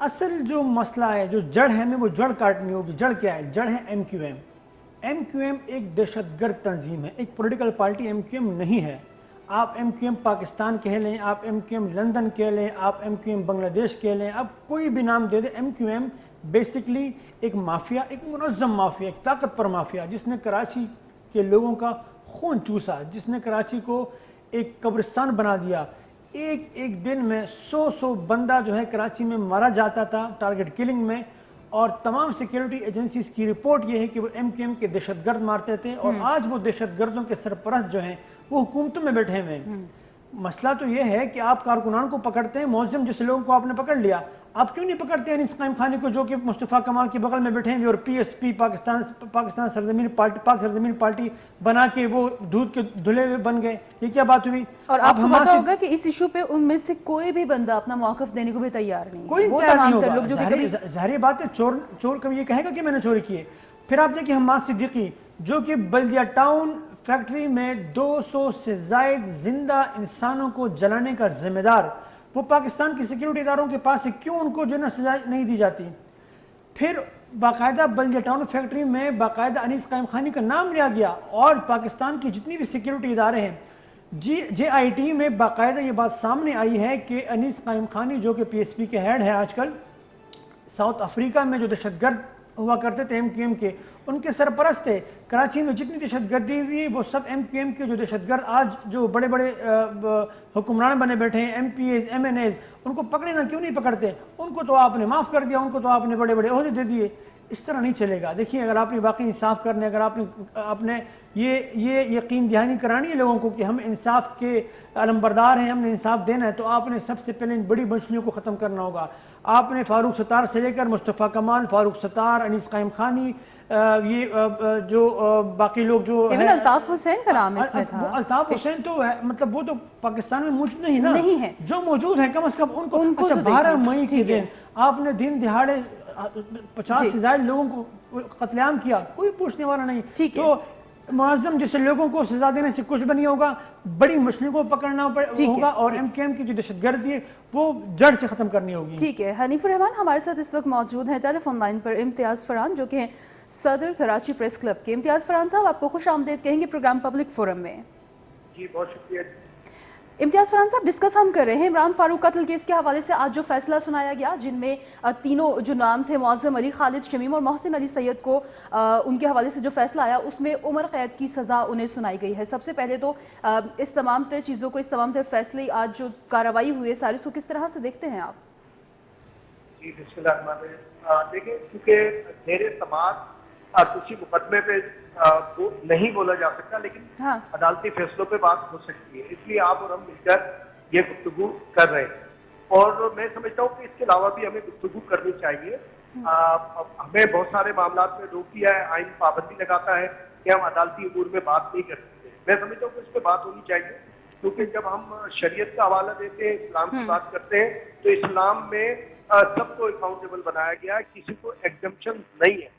اصل جو مسئلہ ہے, جو جڑ ہے, ہمیں وہ جڑ کاٹنی ہوگی. جڑ کیا ہے؟ جڑ ہے M Q M. M Q M ایک دہشت گرد تنظیم ہے, ایک political party M Q M نہیں ہے. آپ ایم کیو ایم پاکستان کہہ لیں, آپ ایم کیو ایم لندن کہہ لیں, آپ ایم کیو ایم بنگلہ دیش کہہ لیں, آپ کوئی بھی نام دے دیں, ایم کیو ایم بیسکلی ایک مافیا, ایک منظم مافیا, ایک طاقتور مافیا, جس نے کراچی کے لوگوں کا خون چوسا, جس نے کراچی کو ایک قبرستان بنا دیا. ایک دن میں 100 بندہ جو ہے کراچی میں مارا جاتا تھا ٹارگٹ کلنگ میں, اور تمام سیکیورٹی ایجنسیز کی رپورٹ یہ ہے کہ وہ ایم کیو ایم کے دہشت گرد مارتے تھے, اور آج وہ دہشت گردوں کے سرپرست جو ہیں وہ حکومتوں میں بیٹھے ہوئے ہیں. مسئلہ تو یہ ہے کہ آپ کارکنان کو پکڑتے ہیں, معظم جس لوگوں کو آپ نے پکڑ لیا, آپ کیوں نہیں پکڑتے ہیں انیس قائم خانی کو, جو کہ مصطفیٰ کمال کے بغل میں بیٹھے ہیں, اور پی ایس پی پاکستان سرزمین پارٹی, پاک سرزمین پارٹی بنا کے وہ دودھ کے دھلے ہوئے بن گئے. یہ کیا بات ہوئی؟ اور آپ کو پتا ہوگا کہ اس ایشو پہ ان میں سے کوئی بھی بندہ اپنا موقف دینے کو بھی تیار نہیں, کوئی وہ تیار نہیں تمام تر لوگ جو کہ کبھی ہوگا. ظاہری بات ہے, چور کبھی یہ کہے گا کہ میں نے چوری کی ہے. پھر آپ دیکھیں حماد صدیقی, جو کہ بلدیہ ٹاؤن فیکٹری میں 200 سے زائد زندہ انسانوں کو جلانے کا ذمہ دار, وہ پاکستان کی سیکیورٹی اداروں کے پاس ہے, کیوں ان کو جو ہے سزا نہیں دی جاتی؟ پھر باقاعدہ بلدیہ ٹاؤن فیکٹری میں باقاعدہ انیس قائم خانی کا نام لیا گیا, اور پاکستان کی جتنی بھی سیکیورٹی ادارے ہیں, جے آئی ٹی میں باقاعدہ یہ بات سامنے آئی ہے کہ انیس قائم خانی, جو کہ پی ایس پی کے ہیڈ ہے آج کل, ساؤتھ افریقہ میں جو دہشت گرد ہوا کرتے تھے ایم کیو ایم کے, ان کے سرپرست تھے. کراچی میں جتنی دہشت گردی ہوئی وہ سب ایم کیو ایم کے جو دہشت گرد آج جو بڑے بڑے حکمران بنے بیٹھے ہیں, M P As, M N As, ان کو پکڑے نہ کیوں نہیں پکڑتے؟ ان کو تو آپ نے معاف کر دیا, ان کو تو آپ نے بڑے بڑے عہدے دے دیے. اس طرح نہیں چلے گا. دیکھیے, اگر آپ نے واقعی انصاف کرنے, اگر آپ نے یہ یقین دہانی کرانی ہے لوگوں کو کہ ہم انصاف کے علمبردار ہیں, ہم نے انصاف دینا ہے, تو آپ نے سب سے پہلے ان بڑی مچھلیوں کو ختم کرنا ہوگا. آپ نے فاروق ستار سے لے کر مصطفیٰ کمال, فاروق ستار, انیس قائم خانی, یہ جو باقی لوگ جو ایون الطاف حسین کا نام اس میں تھا. الطاف حسین تو مطلب وہ تو پاکستان میں موجود نہیں ہے, جو موجود ہیں کم از کم ان کو. اچھا, 12 مئی کے دن آپ نے دن دہاڑے 50 سے زائد لوگوں کو قتل عام کیا, کوئی پوچھنے والا نہیں. تو معظم جیسے لوگوں کو سزا دینے سے کچھ بھی نہیں ہوگا, بڑی مچھلیوں کو پکڑنا ہوگا, اور ایم کیو ایم کی جو دہشت گردی ہے وہ جڑ سے ختم کرنی ہوگی. ٹھیک ہے. حنیف الرحمان ہمارے ساتھ اس وقت موجود ہیں ٹیلی فون لائن پر امتیاز فرحان, جو کہ ہیں صدر کراچی پریس کلب کے. امتیاز فرحان صاحب, آپ کو خوش آمدید کہیں گے پروگرام پبلک فورم میں. جی بہت شکریہ. امتیاز فرحان صاحب, ڈسکس ہم کر رہے ہیں عمران فاروق قتل کیس کے حوالے سے. آج جو فیصلہ سنایا گیا, جن میں تینوں جو نام تھے, معظم علی, خالد شمیم اور محسن علی سید کو, ان کے حوالے سے جو فیصلہ آیا اس میں عمر قید کی سزا انہیں سنائی گئی ہے. سب سے پہلے تو اس تمام تر چیزوں کو, اس تمام تر فیصلے, آج جو کارروائی ہوئی ہے ساری, اس کو کس طرح سے دیکھتے ہیں آپ؟ جی بسم اللہ الرحمن الرحیم. دیکھیں, کیونکہ میرے سماعت کسی مقدمے پہ نہیں بولا جا سکتا, لیکن عدالتی فیصلوں پہ بات ہو سکتی ہے, اس لیے آپ اور ہم مل کر یہ گفتگو کر رہے ہیں. اور میں سمجھتا ہوں کہ اس کے علاوہ بھی ہمیں گفتگو کرنی چاہیے. ہمیں بہت سارے معاملات میں روک دیا ہے, آئین پابندی لگاتا ہے کہ ہم عدالتی امور میں بات نہیں کر سکتے. میں سمجھتا ہوں کہ اس پہ بات ہونی چاہیے, کیونکہ جب ہم شریعت کا حوالہ دیتے ہیں, اسلام کی بات کرتے ہیں, تو اسلام میں سب کو اکاؤنٹیبل بنایا گیا ہے, کسی کو ایگزمپشن نہیں ہے.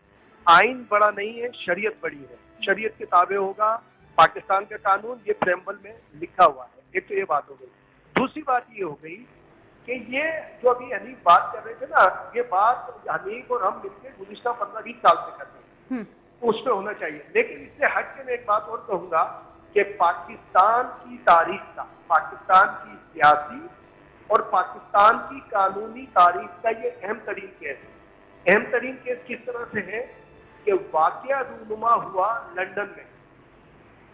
آئین بڑا نہیں ہے, شریعت بڑی ہے. شریعت کے تابع ہوگا پاکستان کا قانون, یہ پریمبل میں لکھا ہوا ہے. ایک تو یہ بات ہو گئی. دوسری بات یہ ہو گئی کہ یہ جو ابھی حنیف بات کر رہے تھے نا, یہ بات حنیف اور ہم مل کے گزشتہ 15-20 سال سے کرتے ہیں, اس پہ ہونا چاہیے. لیکن اس سے ہٹ کے میں ایک بات اور کہوں گا کہ پاکستان کی تاریخ کا, پاکستان کی سیاسی اور پاکستان کی قانونی تاریخ کا یہ اہم ترین کیس ہے. اہم ترین کیس کس طرح سے ہے کہ واقعہ رونما ہوا لندن میں,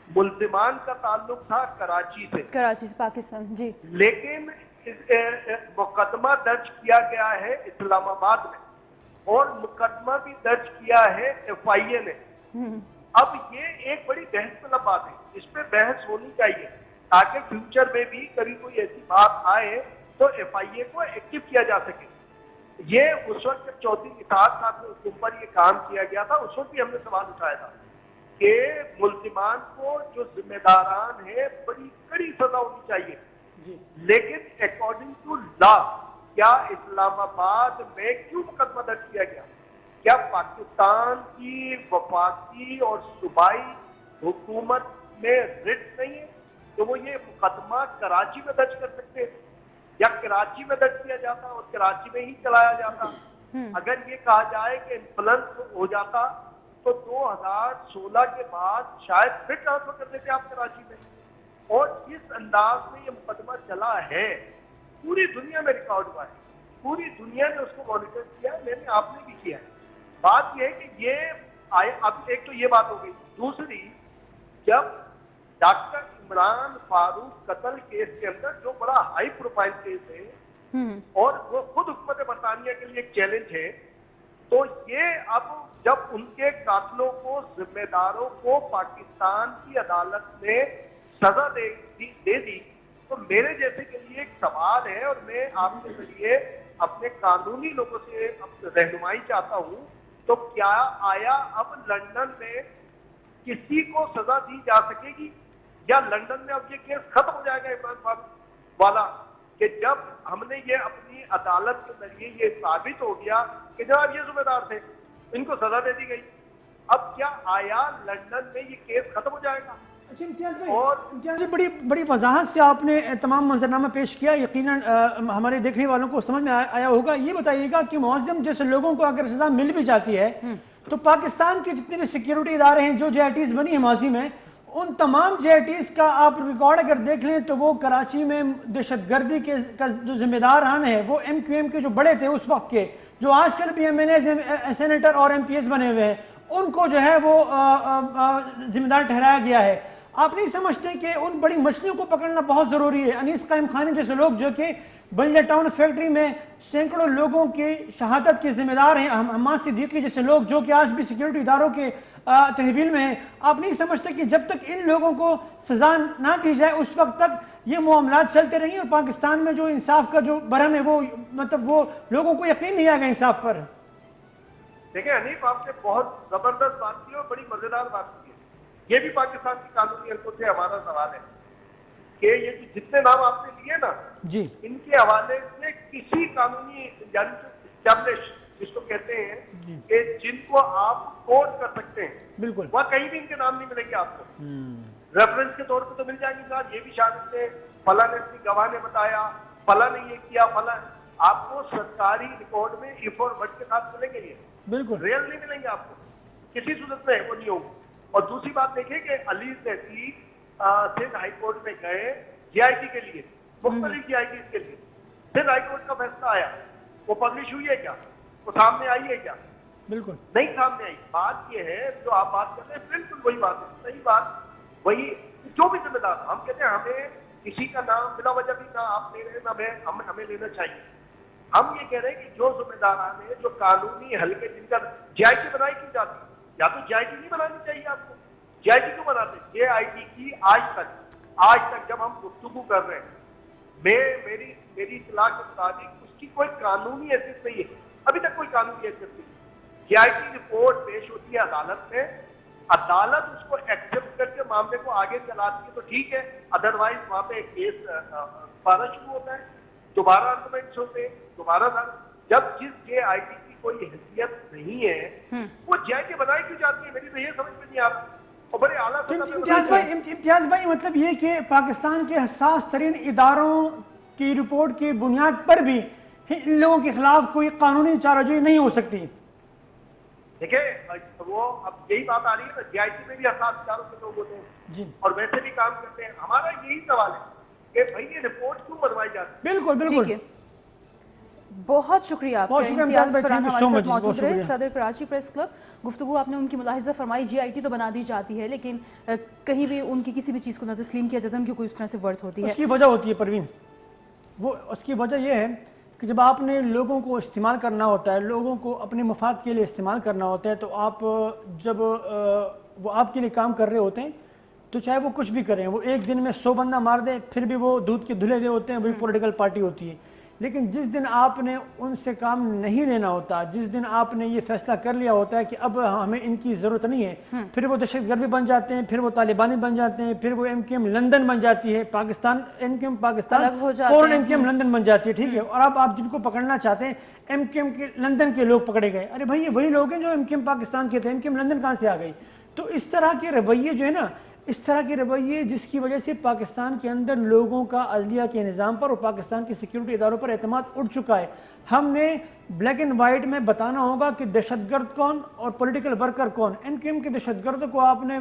ملزمان کا تعلق تھا کراچی سے, پاکستان, جی, لیکن مقدمہ درج کیا گیا ہے اسلام آباد میں, اور مقدمہ بھی درج کیا ہے ایف آئی اے نے. اب یہ ایک بڑی بحث طلب بات ہے, اس پہ بحث ہونی چاہیے تاکہ فیوچر میں بھی کبھی کوئی ایسی بات آئے تو ایف آئی اے کو ایکٹیو کیا جا سکے. یہ اس وقت جب چودھری اتحاد صاحب نے اس پر یہ کام کیا گیا تھا, اس وقت بھی ہم نے سوال اٹھایا تھا کہ ملزمان کو جو ذمہ داران ہیں بڑی کڑی سزا ہونی چاہیے. لیکن اکارڈنگ ٹو لا کیا اسلام آباد میں کیوں مقدمہ درج کیا گیا؟ کیا پاکستان کی وفاقی اور صوبائی حکومت میں رٹ نہیں ہے تو وہ یہ مقدمہ کراچی میں درج کر سکتے ہیں؟ یا کراچی میں درج کیا جاتا اور کراچی میں ہی چلایا جاتا. اگر یہ کہا جائے کہ انفلنس ہو جاتا تو 2016 کے بعد شاید پھر ٹرانسفر کر دیتے آپ کراچی میں. اور جس انداز میں یہ مقدمہ چلا ہے پوری دنیا میں ریکارڈ ہوا ہے, پوری دنیا نے اس کو مانیٹر کیا ہے, میں نے آپ نے بھی کیا ہے. بات یہ ہے کہ یہ آئے, اب ایک تو یہ بات ہو گئی. دوسری, جب ڈاکٹر عمران فاروق قتل کیس کے اندر جو بڑا ہائی پروفائل کیس ہے اور وہ خود حکومت برطانیہ کے لیے ایک چیلنج ہے, تو یہ اب جب ان کے قاتلوں کو, ذمہ داروں کو پاکستان کی عدالت نے سزا دے دی, تو میرے جیسے کے لیے ایک سوال ہے اور میں آپ کے ذریعے اپنے قانونی لوگوں سے رہنمائی چاہتا ہوں, تو کیا آیا اب لندن میں کسی کو سزا دی جا سکے گی, یا لندن میں اب یہ کیس ختم ہو جائے گا عمران فاروق والا, کہ جب ہم نے یہ اپنی عدالت کے ذریعے یہ ثابت ہو گیا کہ جناب یہ ذمہ دار تھے, ان کو سزا دے دی گئی, اب کیا آیا لندن میں یہ کیس ختم ہو جائے گا؟ اچھا امتیاز بھائی, بڑی وضاحت سے آپ نے تمام منظرنامہ پیش کیا, یقیناً ہمارے دیکھنے والوں کو سمجھ میں آیا ہوگا. یہ بتائیے گا کہ معظم جیسے لوگوں کو اگر سزا مل بھی جاتی ہے تو پاکستان کے جتنے بھی سیکیورٹی ادارے ہیں جو JITs بنی ہیں ماضی میں, ان تمام JITs کا آپ ریکارڈ اگر دیکھ لیں تو وہ کراچی میں دہشت گردی کے جو ذمہ داران ہیں وہ MQM کے جو بڑے تھے اس وقت کے, جو آج کل بھی MNAs, سینیٹر اور MPs بنے ہوئے ہیں, ان کو جو ہے وہ ذمہ دار ٹھہرایا گیا ہے. آپ نہیں سمجھتے کہ ان بڑی مچھلیوں کو پکڑنا بہت ضروری ہے؟ انیس قائم خانی جیسے لوگ جو کہ بلجہ ٹاؤن فیکٹری میں سینکڑوں لوگوں کی شہادت کے ذمہ دار ہیں, حماد صدیقی جیسے لوگ جو کہ آج بھی سیکیورٹی اداروں کے تحویل میں ہیں, آپ نہیں سمجھتے کہ جب تک ان لوگوں کو سزا نہ دی جائے اس وقت تک یہ معاملات چلتے رہیں اور پاکستان میں جو انصاف کا جو برہم ہے وہ مطلب وہ لوگوں کو یقین نہیں آ گا انصاف پر؟ دیکھیں حنیف, آپ نے بہت زبردست بات کی اور بڑی مزیدار بات کی ہے. یہ بھی پاکستان کی قانونی حلقوں سے ہمارا سوال ہے کہ یہ جتنے نام آپ نے لیے نا جی, ان کے حوالے سے کسی قانونی یعنی اسٹیبلش جس کو کہتے ہیں کہ جن کو آپ کوٹ کر سکتے ہیں, بالکل وہاں کہیں بھی ان کے نام نہیں ملیں گے آپ کو. ریفرنس کے طور پہ تو مل جائیں گے صاحب, یہ بھی شامل تھے, فلاں نے اپنی گواہ نے بتایا, فلاں نے یہ کیا, فلاں. آپ کو سرکاری ریکارڈ میں ایف اور بٹ کے ساتھ ملیں گے, یہ بالکل ریئل نہیں ملیں گے آپ کو, کسی صورت میں وہ نہیں ہوگی. اور دوسری بات دیکھیں کہ علی تحقیق سندھ ہائی کورٹ میں گئے JIT کے لیے, مختلف JITs کے لیے. سندھ ہائی کورٹ کا فیصلہ آیا, وہ پبلش ہوئی ہے کیا, وہ سامنے آئی ہے کیا؟ بالکل نہیں سامنے آئی. بات یہ ہے جو آپ بات کرتے ہیں بالکل وہی بات ہے, صحیح بات وہی. جو بھی ذمہ دار, ہم کہتے ہیں ہمیں کسی کا نام بلا وجہ بھی نہ آپ لے رہے ہیں نہ ہمیں لینا چاہیے. ہم یہ کہہ رہے ہیں کہ جو ذمہ داران ہیں, جو قانونی حلقے جن کا JIT بنائی کی جاتی ہے, یا تو JIT نہیں بنانی چاہیے آپ کو. JIT کیوں بناتے ہیں؟ JIT کی آج تک جب ہم گفتگو کر رہے ہیں, میری اطلاع کے مطابق اس کی کوئی قانونی حیثیت نہیں ہے, ابھی تک کوئی قانونی حیثیت نہیں. JIT رپورٹ پیش ہوتی ہے عدالت میں, عدالت اس کو ایکسپٹ کر کے معاملے کو آگے چلاتی ہے تو ٹھیک ہے, ادروائز وہاں پہ کیس دوبارہ شروع ہوتا ہے, دوبارہ آرگومنٹس ہوتے ہیں, دوبارہ جب جس JIT کی کوئی حیثیت نہیں ہے وہ JIT بنائی کیوں جاتی ہے, میری تو یہ سمجھ میں نہیں آتی. اور بڑے اعلیٰ امتیاز بھائی مطلب یہ کہ پاکستان کے حساس ترین اداروں کی رپورٹ کی بنیاد پر بھی ان لوگوں کے خلاف کوئی قانونی چارہ جوئی نہیں ہو سکتی. دیکھیں وہ اب یہی بات آ رہی ہے نا, JIT میں بھی حساس اداروں کے لوگ ہوتے ہیں جی, اور ویسے بھی کام کرتے ہیں. ہمارا یہی سوال ہے کہ بھائی یہ رپورٹ کیوں بنوائی جاتی ہے. بالکل بالکل. بہت شکریہ آپ کا امتیاز فرحان ہمارے ساتھ موجود رہے. صدر کراچی پریس کلب, گفتگو آپ نے ان کی ملاحظہ فرمائی, JIT تو بنا دی جاتی ہے لیکن کہیں بھی ان کی کسی بھی چیز کو نہ تسلیم کیا جاتا ہے, ان کی کوئی اس طرح سے ورتھ ہوتی ہے. اس کی وجہ ہوتی ہے پروین, وہ اس کی وجہ یہ ہے کہ جب آپ نے لوگوں کو استعمال کرنا ہوتا ہے, لوگوں کو اپنے مفاد کے لیے استعمال کرنا ہوتا ہے, تو آپ جب وہ آپ کے لیے کام کر رہے ہوتے ہیں تو چاہے وہ کچھ بھی کریں, وہ ایک دن میں 100 بندہ مار دے پھر بھی وہ دودھ کے دھلے ہوئے ہوتے ہیں, وہی پولیٹیکل پارٹی ہوتی ہے. لیکن جس دن آپ نے ان سے کام نہیں لینا ہوتا, جس دن آپ نے یہ فیصلہ کر لیا ہوتا ہے کہ اب ہمیں ان کی ضرورت نہیں ہے, پھر وہ دہشت گرد بھی بن جاتے ہیں, پھر وہ طالبانی بن جاتے ہیں, پھر وہ MQM لندن بن جاتی ہے, پاکستان MQM پاکستان فورن MQM لندن بن جاتی ہے, ٹھیک ہے. اور اب آپ جن کو پکڑنا چاہتے ہیں MQM کے لندن کے لوگ پکڑے گئے. ارے بھائی یہ وہی لوگ ہیں جو MQM پاکستان کے تھے, MQM لندن کہاں سے آ گئی؟ تو اس طرح کے رویے جو ہے نا اس طرح کے رویے جس کی وجہ سے پاکستان کے اندر لوگوں کا عدلیہ کے نظام پر اور پاکستان کے سیکیورٹی اداروں پر اعتماد اٹھ چکا ہے. ہم نے بلیک اینڈ وائٹ میں بتانا ہوگا کہ دہشت گرد کون اور پولیٹیکل ورکر کون. این کیو ایم کے دہشت گرد کو آپ نے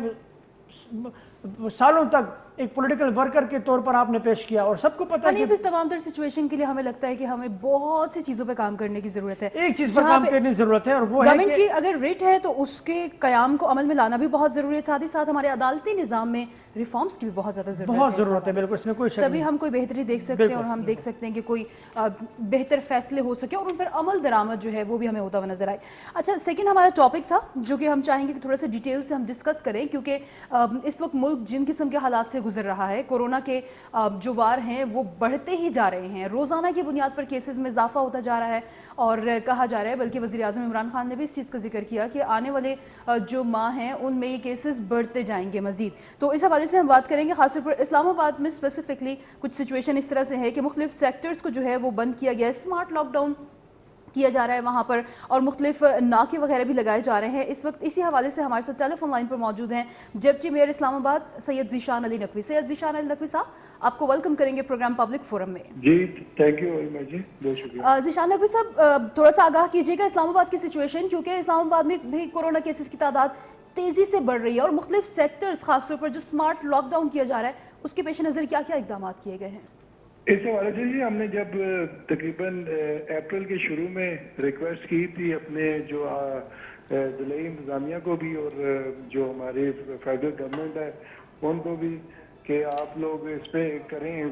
سالوں تک ایک پولیٹیکل ورکر کے طور پر آپ نے پیش کیا اور سب کو پتہ ہے کہ اس تمام تر سچویشن کے لیے ہمیں لگتا ہے کہ ہمیں بہت سی چیزوں پہ کام کرنے کی ضرورت ہے. ایک چیز پر کام کرنے کی ضرورت ہے اور وہ ہے گورنمنٹ کی اگر ریٹ ہے تو اس کے قیام کو عمل میں لانا بھی بہت ضروری ہے. ساتھ ہی ساتھ ہمارے عدالتی نظام میں ریفارمز کی بھی بہت زیادہ ضرورت ہے. بالکل اس میں کوئی شک نہیں. تبھی ہم کوئی بہتری دیکھ سکتے ہیں اور ہم دیکھ سکتے ہیں کہ کوئی بہتر فیصلے ہو سکے اور ان پر عمل درآمد جو ہے وہ بھی ہمیں ہوتا ہوا نظر آئے. اچھا سیکنڈ ہمارا ٹاپک تھا جو کہ ہم چاہیں گے کہ تھوڑا سا ڈیٹیل سے ہم ڈسکس کریں کیونکہ اس وقت ملک جن قسم کے حالات سے گزر رہا ہے, کورونا کے جو وار ہیں وہ بڑھتے ہی جا رہے ہیں. روزانہ کی بنیاد پر کیسز میں اضافہ ہوتا جا رہا ہے اور کہا جا رہا ہے, بلکہ وزیر اعظم عمران خان نے بھی اس چیز کا ذکر کیا کہ آنے والے جو ماہ ہیں ان میں یہ کیسز بڑھتے جائیں گے مزید. تو اس حوالے سے ہم بات کریں گے. خاص طور پر اسلام آباد میں اسپیسیفکلی کچھ سچویشن اس طرح سے ہے کہ مختلف سیکٹرز کو جو ہے وہ بند کیا گیا ہے, اسمارٹ لاک ڈاؤن کیا جا رہا ہے وہاں پر اور مختلف ناکے وغیرہ بھی لگائے جا رہے ہیں. اس وقت اسی حوالے سے ہمارے ساتھ ٹیلی فون لائن پر موجود ہیں ڈپٹی میئر اسلام آباد سید ذیشان علی نقوی. سید ذیشان علی نقوی صاحب, آپ کو ویلکم کریں گے پروگرام پبلک فورم میں. جی تھینک یو ویری مچ جی, بہت شکریہ. ذیشان نقوی صاحب تھوڑا سا آگاہ کیجیے گا اسلام آباد کی سچویشن, کیونکہ اسلام آباد میں بھی کورونا کیسز کی تعداد تیزی سے بڑھ رہی ہے اور مختلف سیکٹرز خاص طور پر جو اسمارٹ لاک ڈاؤن کیا جا رہا ہے اس کے پیش نظر کیا کیا اقدامات کیے گئے ہیں؟ اس حوالے سے جی ہم نے جب تقریباً اپریل کے شروع میں ریکویسٹ کی تھی اپنے جو ضلعی انتظامیہ کو بھی اور جو ہماری فیڈرل گورنمنٹ ہے ان کو بھی کہ آپ لوگ اس پہ کریں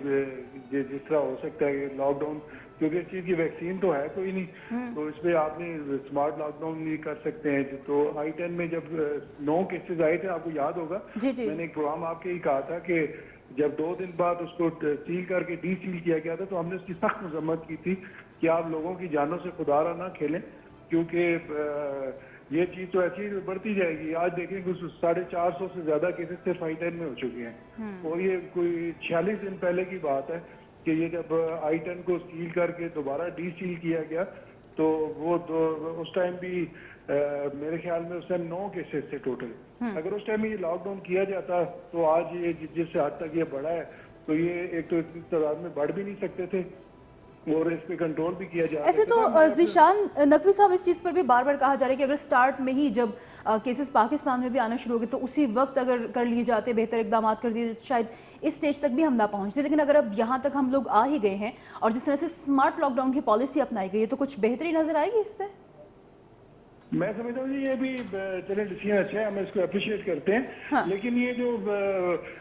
جس طرح ہو سکتا ہے لاک ڈاؤن, کیونکہ اس چیز کی ویکسین تو ہے کوئی نہیں, تو اس پہ آپ نے اسمارٹ لاک ڈاؤن بھی کر سکتے ہیں. تو I-10 میں جب 9 کیسز آئے تھے, آپ کو یاد ہوگا میں نے ایک پروگرام آپ کے ہی کہا تھا کہ جب 2 دن بعد اس کو سیل کر کے ڈی سیل کیا گیا تھا تو ہم نے اس کی سخت مذمت کی تھی کہ آپ لوگوں کی جانوں سے خدا را نہ کھیلیں, کیونکہ یہ چیز تو ایسی بڑھتی جائے گی. آج دیکھیں کہ 450 سے زیادہ کیسز صرف I-10 میں ہو چکے ہیں اور یہ کوئی 46 دن پہلے کی بات ہے کہ یہ جب I-10 کو سیل کر کے دوبارہ ڈی سیل کیا گیا تو وہ اس ٹائم بھی میرے خیال میں اس ٹائم 9 کیسز تھے ٹوٹل. اگر اس ٹائم یہ لاک ڈاؤن کیا جاتا تو آج یہ جس حد تک یہ بڑھا ہے تو یہ ایک تو اتنی تعداد میں بڑھ بھی نہیں سکتے تھے اور اس پہ کنٹرول بھی کیا جا. ایسے تو ذیشان نقوی صاحب اس چیز پر بھی بار بار کہا جا رہا ہے کہ اگر سٹارٹ میں ہی جب کیسز پاکستان میں بھی آنا شروع ہو گئے تو اسی وقت اگر کر لیے جاتے, بہتر اقدامات کر دیے جاتے, شاید اس سٹیج تک بھی ہم نہ پہنچتے. لیکن اگر اب یہاں تک ہم لوگ آ ہی گئے ہیں اور جس طرح سے اسمارٹ لاک ڈاؤن کی پالیسی اپنائی گئی ہے تو کچھ بہتری نظر آئے گی اس سے؟ میں سمجھتا ہوں جی یہ بھی چلے ڈیسیژن اچھا ہے, ہم اس کو اپریشیٹ کرتے ہیں, لیکن یہ جو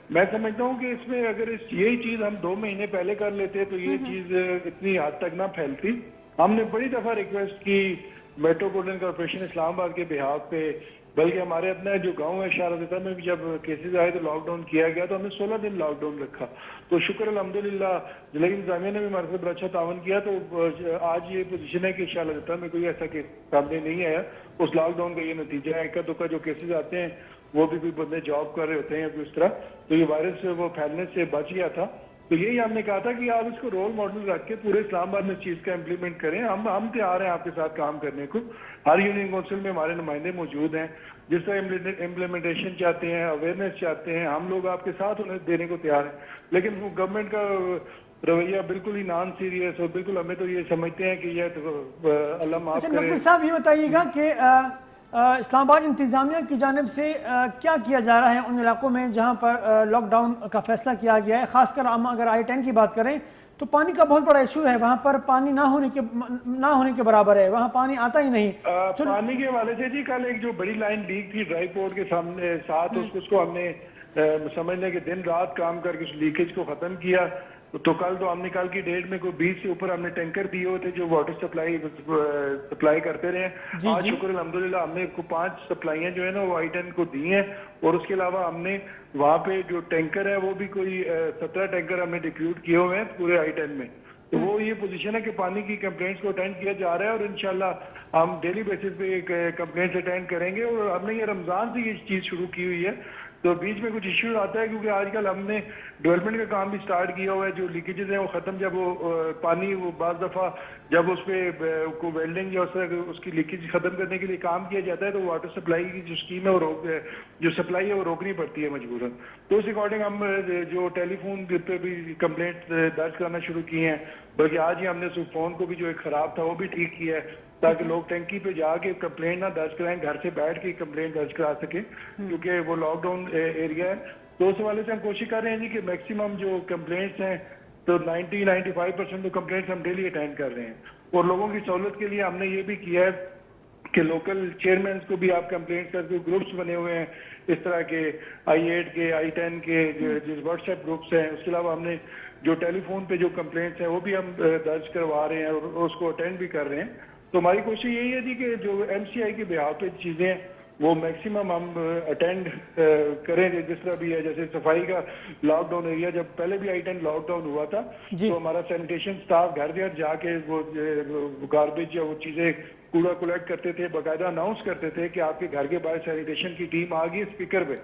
میں سمجھتا ہوں کہ اس میں اگر یہی چیز ہم 2 مہینے پہلے کر لیتے تو یہ چیز اتنی حد تک نہ پھیلتی. ہم نے بڑی دفعہ ریکویسٹ کی میٹروپولیٹن کارپوریشن اسلام آباد کے بہاف پہ, بلکہ ہمارے اپنا جو گاؤں ہے شارزہ میں بھی جب کیسز آئے تو لاک ڈاؤن کیا گیا تو ہم نے 16 دن لاک ڈاؤن رکھا. تو شکر الحمدللہ ضلعی انتظامیہ نے بھی ہمارے سے بڑا اچھا تعاون کیا. تو آج یہ پوزیشن ہے کہ شارزہ میں کوئی ایسا کیس سامنے نہیں آیا. اس لاک ڈاؤن کا یہ نتیجہ ہے. اکا دکا جو کیسز آتے ہیں وہ بھی کوئی بندے جاب کر رہے ہوتے ہیں اس طرح, تو یہ وائرس وہ پھیلنے سے بچ گیا تھا. تو یہی ہم نے کہا تھا کہ آپ اس کو رول ماڈل رکھ کے پورے اسلام آباد میں اس چیز کا امپلیمنٹ کریں. ہم تیار ہیں آپ کے ساتھ کام کرنے کو. ہر یونین کونسل میں ہمارے نمائندے موجود ہیں. جس طرح امپلیمنٹیشن چاہتے ہیں, اویئرنیس چاہتے ہیں, ہم لوگ آپ کے ساتھ انہیں دینے کو تیار ہیں. لیکن گورنمنٹ کا رویہ بالکل ہی نان سیریس اور بالکل ہمیں تو یہ سمجھتے ہیں کہ یہ اللہ معاف کرے. نقوی صاحب یہ بتائیے گا کہ اسلام آباد انتظامیہ کی جانب سے کیا کیا جا رہا ہے ان علاقوں میں جہاں پر لاک ڈاؤن کا فیصلہ کیا گیا ہے؟ خاص کر ہم اگر I-10 کی بات کریں تو پانی کا بہت بڑا ایشو ہے وہاں پر. پانی نہ ہونے کے برابر ہے, وہاں پانی آتا ہی نہیں. پانی کے حوالے سے جی کل ایک جو بڑی لائن لیک تھی ڈرائی پورٹ کے سامنے ساتھ, اس کو ہم نے سمجھنے کہ دن رات کام کر کے اس لیکیج کو ختم کیا. تو کل تو ہم نے کل کی ڈیٹ میں کوئی 20 سے اوپر ہم نے ٹینکر دیے ہوئے تھے جو واٹر سپلائی کرتے رہے. آج شکر الحمدللہ ہم نے 5 سپلائیاں جو ہے نا وہ I-10 کو دی ہیں. اور اس کے علاوہ ہم نے وہاں پہ جو ٹینکر ہے وہ بھی کوئی 17 ٹینکر ہم نے ڈپیوٹ کیے ہوئے ہیں پورے I-10 میں. تو وہ یہ پوزیشن ہے کہ پانی کی کمپلینٹس کو اٹینڈ کیا جا رہا ہے اور انشاءاللہ ہم ڈیلی بیسس پہ کمپلینٹس اٹینڈ کریں گے. اور ہم نے یہ رمضان سے یہ چیز شروع کی ہوئی ہے تو بیچ میں کچھ ایشوز آتا ہے کیونکہ آج کل ہم نے ڈیولپمنٹ کا کام بھی سٹارٹ کیا ہوا ہے. جو لیکیجز ہیں وہ ختم, جب وہ پانی وہ بعض دفعہ جب اس پہ کو ویلڈنگ یا اس کی لیکیج ختم کرنے کے لیے کام کیا جاتا ہے تو واٹر سپلائی کی جو اسکیم ہے وہ جو سپلائی ہے وہ روکنی پڑتی ہے مجبوراً. تو اس اکارڈنگ ہم جو ٹیلی فون پہ بھی کمپلینٹ درج کرنا شروع کی ہیں, بلکہ آج ہی ہم نے اس فون کو بھی جو ایک خراب تھا وہ بھی ٹھیک کیا ہے تاکہ لوگ ٹینکی پہ جا کے کمپلینٹ نہ درج کرائیں, گھر سے بیٹھ کے کمپلینٹ درج کرا سکیں کیونکہ وہ لاک ڈاؤن ایریا ہے. تو اس حوالے سے ہم کوشش کر رہے ہیں جی کہ میکسیمم جو کمپلینٹس ہیں تو 90-95% تو کمپلینٹس ہم ڈیلی اٹینڈ کر رہے ہیں. اور لوگوں کی سہولت کے لیے ہم نے یہ بھی کیا ہے کہ لوکل چیئرمینس کو بھی آپ کمپلینٹ کر کے گروپس بنے ہوئے ہیں اس طرح کے I8 کے I10 کے جو واٹس ایپ گروپس ہیں. اس کے علاوہ ہم نے جو ٹیلی فون پہ جو کمپلینٹس ہیں وہ بھی ہم درج کروا رہے ہیں اور اس کو اٹینڈ بھی کر رہے ہیں. تو ہماری کوشش یہی ہے جی کہ جو MCI کے بہاؤ پہ چیزیں وہ میکسیمم ہم اٹینڈ کریں جس طرح بھی ہے. جیسے صفائی کا لاک ڈاؤن ایریا جب پہلے بھی I10 لاک ڈاؤن ہوا تھا تو ہمارا سینیٹیشن سٹاف گھر گھر جا کے وہ گاربیج یا وہ چیزیں کوڑا کلیکٹ کرتے تھے, باقاعدہ اناؤنس کرتے تھے کہ آپ کے گھر کے باہر سینیٹیشن کی ٹیم آ گئی اسپیکر پہ,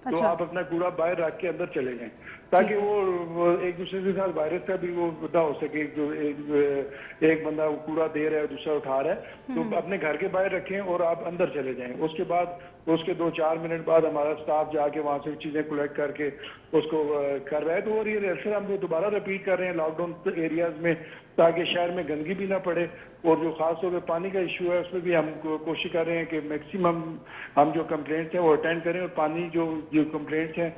تو آپ اپنا کوڑا باہر رکھ کے اندر چلے جائیں تاکہ وہ ایک دوسرے کے ساتھ وائرس کا بھی وہ نہ ہو سکے. جو ایک بندہ کوڑا دے رہا ہے دوسرا اٹھا رہا ہے تو اپنے گھر کے باہر رکھیں اور آپ اندر چلے جائیں. اس کے بعد اس کے 2-4 منٹ بعد ہمارا سٹاف جا کے وہاں سے چیزیں کلیکٹ کر کے اس کو کر رہا ہے. تو اور یہ اکثر ہم دوبارہ رپیٹ کر رہے ہیں لاک ڈاؤن ایریاز میں تاکہ شہر میں گندگی بھی نہ پڑے. اور جو خاص طور پہ پانی کا ایشو ہے اس میں بھی ہم کوشش کر رہے ہیں کہ میکسیمم ہم جو کمپلینٹس ہیں وہ اٹینڈ کریں. اور پانی جو کمپلینٹس ہیں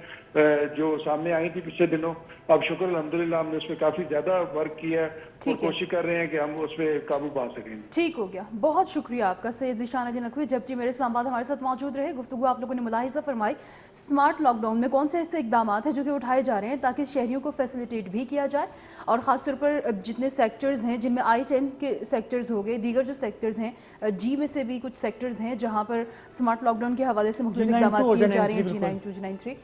جو سامنے آئی تھی پچھلے دنوں, اب شکر الحمدللہ ہم نے اس پہ کافی زیادہ ورک کیا ہے اور کوشش کر رہے ہیں کہ ہم اس پہ قابو پا سکیں. ٹھیک ہو گیا, بہت شکریہ آپ کا سید ذیشان علی نقوی. جب جی میرے اسلام آباد ہمارے ساتھ موجود رہے, گفتگو آپ لوگوں نے ملاحظہ فرمائی اسمارٹ لاک ڈاؤن میں کون سے ایسے اقدامات ہیں جو کہ اٹھائے جا رہے ہیں تاکہ شہریوں کو فیسیلیٹیٹ بھی کیا جائے, اور خاص طور پر جتنے سیکٹرز ہیں جن میں I10 کے سیکٹرز ہو گئے, دیگر جو سیکٹرز ہیں G میں سے بھی کچھ سیکٹرز ہیں جہاں پر اسمارٹ لاک ڈاؤن کے حوالے سے مختلف اقدامات کیے جا رہے ہیں, G92 G93,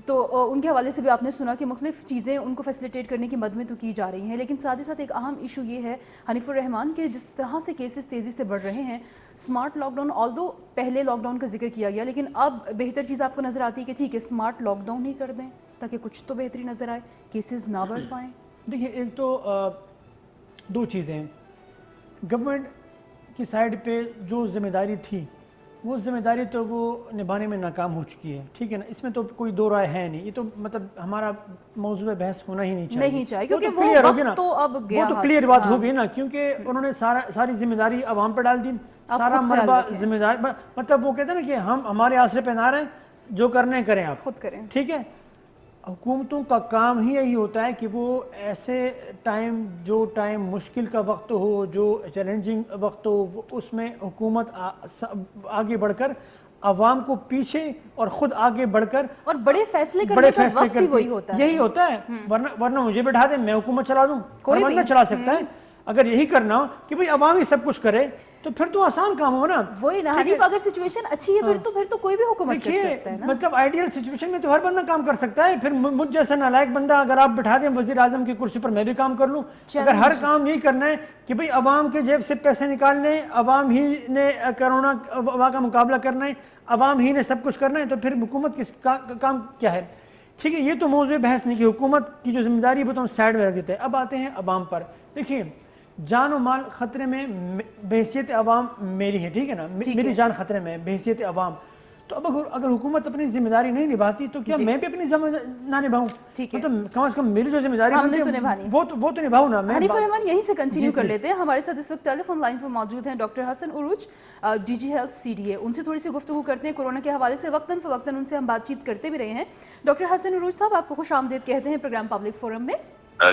تو ان کے حوالے سے بھی آپ نے سنا کہ مختلف چیزیں ان کو فیسیلیٹیٹ کرنے کی مد میں تو کی جا رہی ہیں. لیکن ساتھ ہی ساتھ ایک اہم ایشو یہ ہے حنیف الرحمان کہ جس طرح سے کیسز تیزی سے بڑھ رہے ہیں, اسمارٹ لاک ڈاؤن آلدو پہلے لاک ڈاؤن کا ذکر کیا گیا لیکن اب بہتر چیز آپ کو نظر آتی ہے کہ ٹھیک ہے اسمارٹ لاک ڈاؤن ہی کر دیں تاکہ کچھ تو بہتری نظر آئے, کیسز نہ بڑھ پائیں. دیکھیے ایک تو 2 چیزیں ہیں. گورنمنٹ کی سائڈ پہ جو ذمہ داری تھی وہ ذمہ داری تو وہ نبھانے میں ناکام ہو چکی ہے, ٹھیک ہے نا, اس میں تو کوئی دو رائے ہے نہیں. یہ تو مطلب ہمارا موضوع بحث ہونا ہی نہیں چاہیے کیونکہ وہ وقت تو اب گیا, وہ تو کلیئر بات ہوگی نا, کیونکہ انہوں نے ساری ذمہ داری عوام پہ ڈال دی, سارا مربع ذمہ داری, مطلب وہ کہتے ہیں نا کہ ہم ہمارے آسرے پہ نہ رہیں, جو کرنے کریں آپ خود کریں, ٹھیک ہے. حکومتوں کا کام ہی یہی ہوتا ہے کہ وہ ایسے جو ٹائم مشکل کا وقت ہو, جو چیلنجنگ وقت ہو, اس میں حکومت آگے بڑھ کر عوام کو پیچھے اور خود آگے بڑھ کر اور بڑے فیصلے کرنے کا وقت ہی وہی ہوتا ہے. یہی ہوتا ہے, ورنہ مجھے بٹھا دیں میں حکومت چلا دوں, کوئی بندہ چلا سکتا ہے. اگر یہی کرنا ہو کہ بھئی عوام ہی سب کچھ کرے تو پھر تو آسان کام ہو نا. وہی نا حنیف, اگر سچویشن اچھی ہے پھر تو کوئی بھی حکومت کر سکتا ہے نا. مطلب آئیڈیل سچویشن میں تو ہر بندہ کام کر سکتا ہے. پھر مجھ جیسا نالائق بندہ اگر آپ بٹھا دیں وزیر اعظم کی کرسی پر, میں بھی کام کر لوں. اگر ہر کام یہی کرنا ہے کہ بھئی عوام کے جیب سے پیسے نکالنے, عوام ہی نے کرونا وبا کا مقابلہ کرنا ہے, عوام ہی نے سب کچھ کرنا ہے, تو پھر حکومت کس کام کیا ہے. ٹھیک ہے, یہ تو موضوع بحث نہیں کہ حکومت کی جو ذمہ داری ہے وہ تو ہم سائڈ میں رکھ دیتے ہیں. اب آتے ہیں عوام پر. دیکھیے جان و مال خطرے میں بحیثیت عوام میری ہے, ٹھیک ہے نا, میری جان خطرے میں بحیثیت عوام. تو اب اگر حکومت اپنی ذمہ داری نہیں نبھاتی تو کیا میں بھی اپنی ذمہ نہ نبھاؤں؟ مطلب کم از کم میری جو ذمہ داری ہے وہ تو نبھاؤں نا. حنیف الرحمان یہیں سے کنٹینیو کر لیتے ہیں. ہمارے ساتھ اس وقت ٹیلی فون لائن پر موجود ہیں ڈاکٹر حسن عروج, DG ہیلتھ CDA. ان سے تھوڑی سی گفتگو کرتے ہیں کورونا کے حوالے سے. وقتاً فوقتاً ان سے ہم بات چیت کرتے بھی رہے ہیں. ڈاکٹر حسن عروج صاحب, آپ کو خوش آمدید کہتے ہیں پروگرام پبلک فورم میں.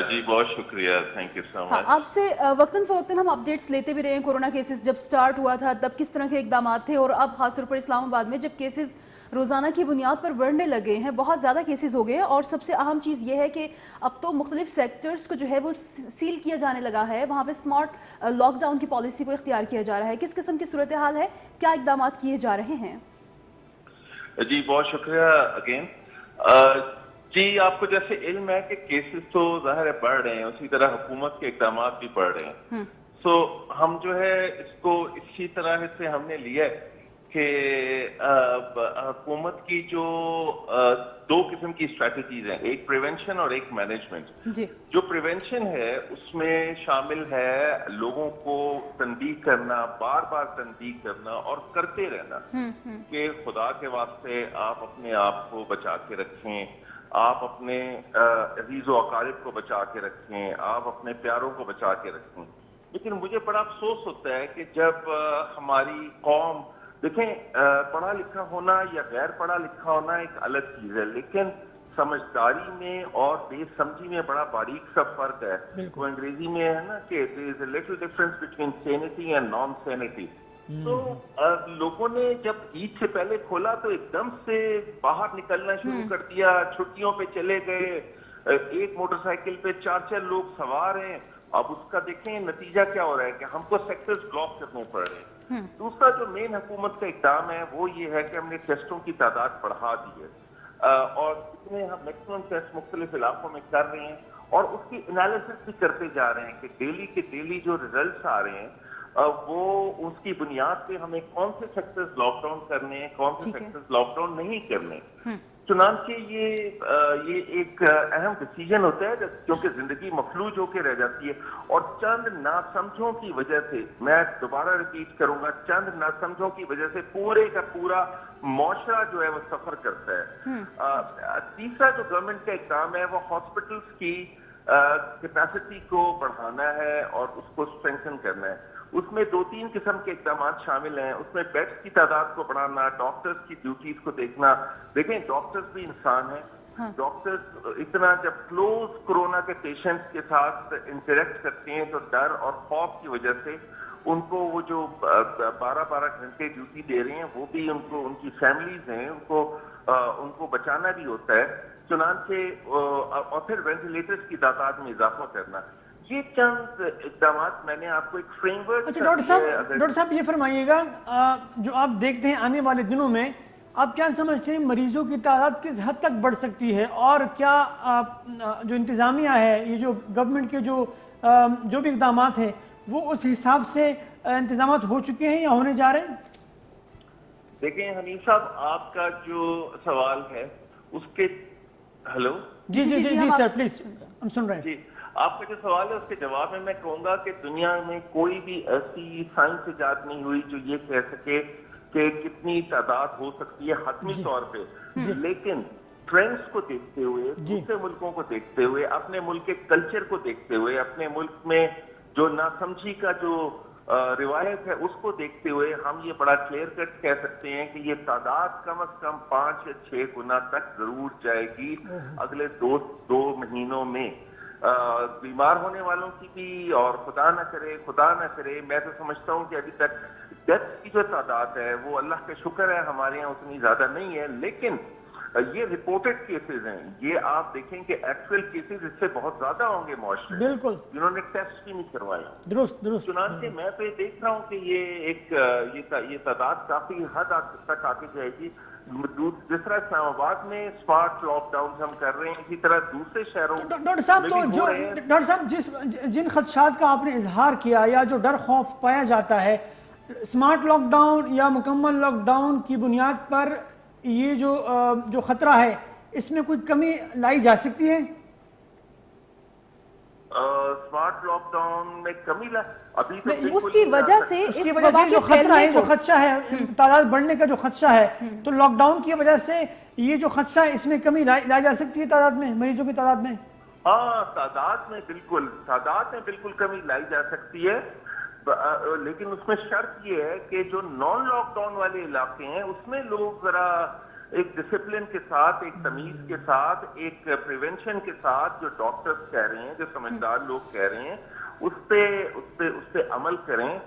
جی بہت شکریہ, تھینک یو سو مچ. آپ سے وقتاً فوقتاً ہم اپڈیٹس لیتے بھی رہے ہیں. کورونا کیسز جب سٹارٹ ہوا تھا تب کس طرح کے اقدامات تھے, اور اب خاص طور پر اسلام آباد میں جب کیسز روزانہ کی بنیاد پر بڑھنے لگے ہیں, بہت زیادہ کیسز ہو گئے ہیں, اور سب سے اہم چیز یہ ہے کہ اب تو مختلف سیکٹرز کو جو ہے وہ سیل کیا جانے لگا ہے, وہاں پہ اسمارٹ لاک ڈاؤن کی پالیسی کو اختیار کیا جا رہا ہے. کس قسم کی صورتحال ہے, کیا اقدامات کیے جا رہے ہیں؟ جی بہت شکریہ اگین. جی آپ کو جیسے علم ہے کہ کیسز تو ظاہر ہے بڑھ رہے ہیں, اسی طرح حکومت کے اقدامات بھی بڑھ رہے ہیں. سو ہم جو ہے اس کو اسی طرح سے ہم نے لیا ہے کہ حکومت کی جو دو قسم کی اسٹریٹجیز ہیں، ایک پریونشن اور ایک مینجمنٹ. جی جو پریونشن ہے اس میں شامل ہے لوگوں کو تنبیہ کرنا، بار بار تنبیہ کرنا اور کرتے رہنا کہ خدا کے واسطے آپ اپنے آپ کو بچا کے رکھیں، آپ اپنے عزیز و اقارب کو بچا کے رکھیں، آپ اپنے پیاروں کو بچا کے رکھیں. لیکن مجھے بڑا افسوس ہوتا ہے کہ جب ہماری قوم، دیکھیں پڑھا لکھا ہونا یا غیر پڑھا لکھا ہونا ایک الگ چیز ہے، لیکن سمجھداری میں اور بے سمجھی میں بڑا باریک سا فرق ہے. وہ انگریزی میں ہے نا کہ there is a little difference between sanity and non-sanity. تو لوگوں نے جب عید سے پہلے کھولا تو ایک دم سے باہر نکلنا شروع کر دیا، چھٹیوں پہ چلے گئے، ایک موٹر سائیکل پہ 4 لوگ سوار ہیں. اب اس کا دیکھیں نتیجہ کیا ہو رہا ہے کہ ہم کو سیکٹرز بلاک کرنے پڑ رہے ہیں. دوسرا جو مین حکومت کا اقدام ہے وہ یہ ہے کہ ہم نے ٹیسٹوں کی تعداد بڑھا دی ہے اور اتنے ہم میکسیمم ٹیسٹ مختلف علاقوں میں کر رہے ہیں اور اس کی انالیسس بھی کرتے جا رہے ہیں کہ ڈیلی کے ڈیلی جو ریزلٹس آ رہے ہیں وہ اس کی بنیاد پہ ہمیں کون سے سیکٹرز لاک ڈاؤن کرنے ہیں، کون سے سیکٹرز لاک ڈاؤن نہیں کرنے. چنانچہ یہ ایک اہم ڈیسیجن ہوتا ہے کیونکہ زندگی مفلوج ہو کے رہ جاتی ہے اور چند ناسمجھوں کی وجہ سے، میں دوبارہ ریپیٹ کروں گا، چند ناسمجھوں کی وجہ سے پورے کا پورا معاشرہ جو ہے وہ سفر کرتا ہے. تیسرا جو گورنمنٹ کا اقدام ہے وہ ہاسپٹلس کی کیپیسٹی کو بڑھانا ہے اور اس کو اسٹرینتھن کرنا ہے. اس میں 2-3 قسم کے اقدامات شامل ہیں. اس میں بیڈس کی تعداد کو بڑھانا، ڈاکٹرز کی ڈیوٹیز کو دیکھنا. دیکھیں ڈاکٹرز بھی انسان ہیں، ڈاکٹرز اتنا جب کلوز کورونا کے پیشنٹس کے ساتھ انٹریکٹ کرتے ہیں تو ڈر اور خوف کی وجہ سے ان کو وہ جو 12 گھنٹے ڈیوٹی دے رہے ہیں وہ بھی ان کو، ان کی فیملیز ہیں، ان کو بچانا بھی ہوتا ہے. چنانچہ اور پھر وینٹیلیٹرز کی تعداد میں اضافہ کرنا. یہ چند اقدامات میں نے آپ کو ایک فریم ورک. اچھا ڈاکٹر صاحب یہ فرمائیے گا، جو آپ دیکھتے ہیں آنے والے دنوں میں آپ کیا سمجھتے ہیں مریضوں کی تعداد کس حد تک بڑھ سکتی ہے اور کیا جو انتظامیہ ہے، یہ جو گورنمنٹ کے جو بھی اقدامات ہیں وہ اس حساب سے انتظامات ہو چکے ہیں یا ہونے جا رہے ہیں؟ دیکھیں حنیف صاحب، آپ کا جو سوال ہے اس کے hello G G G G sir please ہم سن رہے ہیں. جی، آپ کا جو سوال ہے اس کے جواب میں کہوں گا کہ دنیا میں کوئی بھی ایسی سائنس ایجاد نہیں ہوئی جو یہ کہہ سکے کہ کتنی تعداد ہو سکتی ہے حتمی طور پہ. لیکن ٹرینڈز کو دیکھتے ہوئے، دوسرے ملکوں کو دیکھتے ہوئے، اپنے ملک کے کلچر کو دیکھتے ہوئے، اپنے ملک میں جو ناسمجھی کا جو روایت ہے اس کو دیکھتے ہوئے ہم یہ بڑا کلیئر کٹ کہہ سکتے ہیں کہ یہ تعداد کم از کم 5 یا 6 گنا تک ضرور جائے گی اگلے 2 مہینوں میں. بیمار ہونے والوں کی بھی، اور خدا نہ کرے میں تو سمجھتا ہوں کہ ابھی تک ڈیتھ کی جو تعداد ہے وہ اللہ کا شکر ہے ہمارے یہاں اتنی زیادہ نہیں ہے، لیکن یہ رپورٹڈ کیسز ہیں. یہ آپ دیکھیں کہ ایکچوئل کیسز اس سے بہت زیادہ ہوں گے معاشرے میں، بالکل، جنہوں نے ٹیسٹ بھی نہیں کروایا. درست. چنانچہ میں تو یہ دیکھ رہا ہوں کہ یہ تعداد کافی حد تک آگے جائے گی. جس طرح اسلام آباد میں اسمارٹ لاک ڈاؤن ہم کر رہے ہیں، اسی طرح دوسرے شہروں ڈاکٹر صاحب جن خدشات کا آپ نے اظہار کیا یا جو ڈر خوف پایا جاتا ہے، اسمارٹ لاک ڈاؤن یا مکمل لاک ڈاؤن کی بنیاد پر یہ جو خطرہ ہے اس میں کوئی کمی لائی جا سکتی ہے؟ اسمارٹ لاک ڈاؤن میں کمی ابھی اس کی وجہ سے اس وبا جو خطرہ ہے، جو خدشہ ہے، تعداد بڑھنے کا جو خدشہ ہے، تو لاک ڈاؤن کی وجہ سے یہ جو خدشہ ہے اس میں کمی لائی جا سکتی ہے تعداد میں، مریضوں کی تعداد میں؟ ہاں، تعداد میں بالکل کمی لائی جا سکتی ہے، لیکن اس میں شرط یہ ہے کہ جو نان لاک ڈاؤن والے علاقے ہیں اس میں لوگ ذرا ایک ڈسپلن کے ساتھ، ایک تمیز کے ساتھ، ایک پریونشن کے ساتھ، جو ڈاکٹرز کہہ رہے ہیں، جو سمجھدار لوگ کہہ رہے ہیں، اس پہ عمل کریں.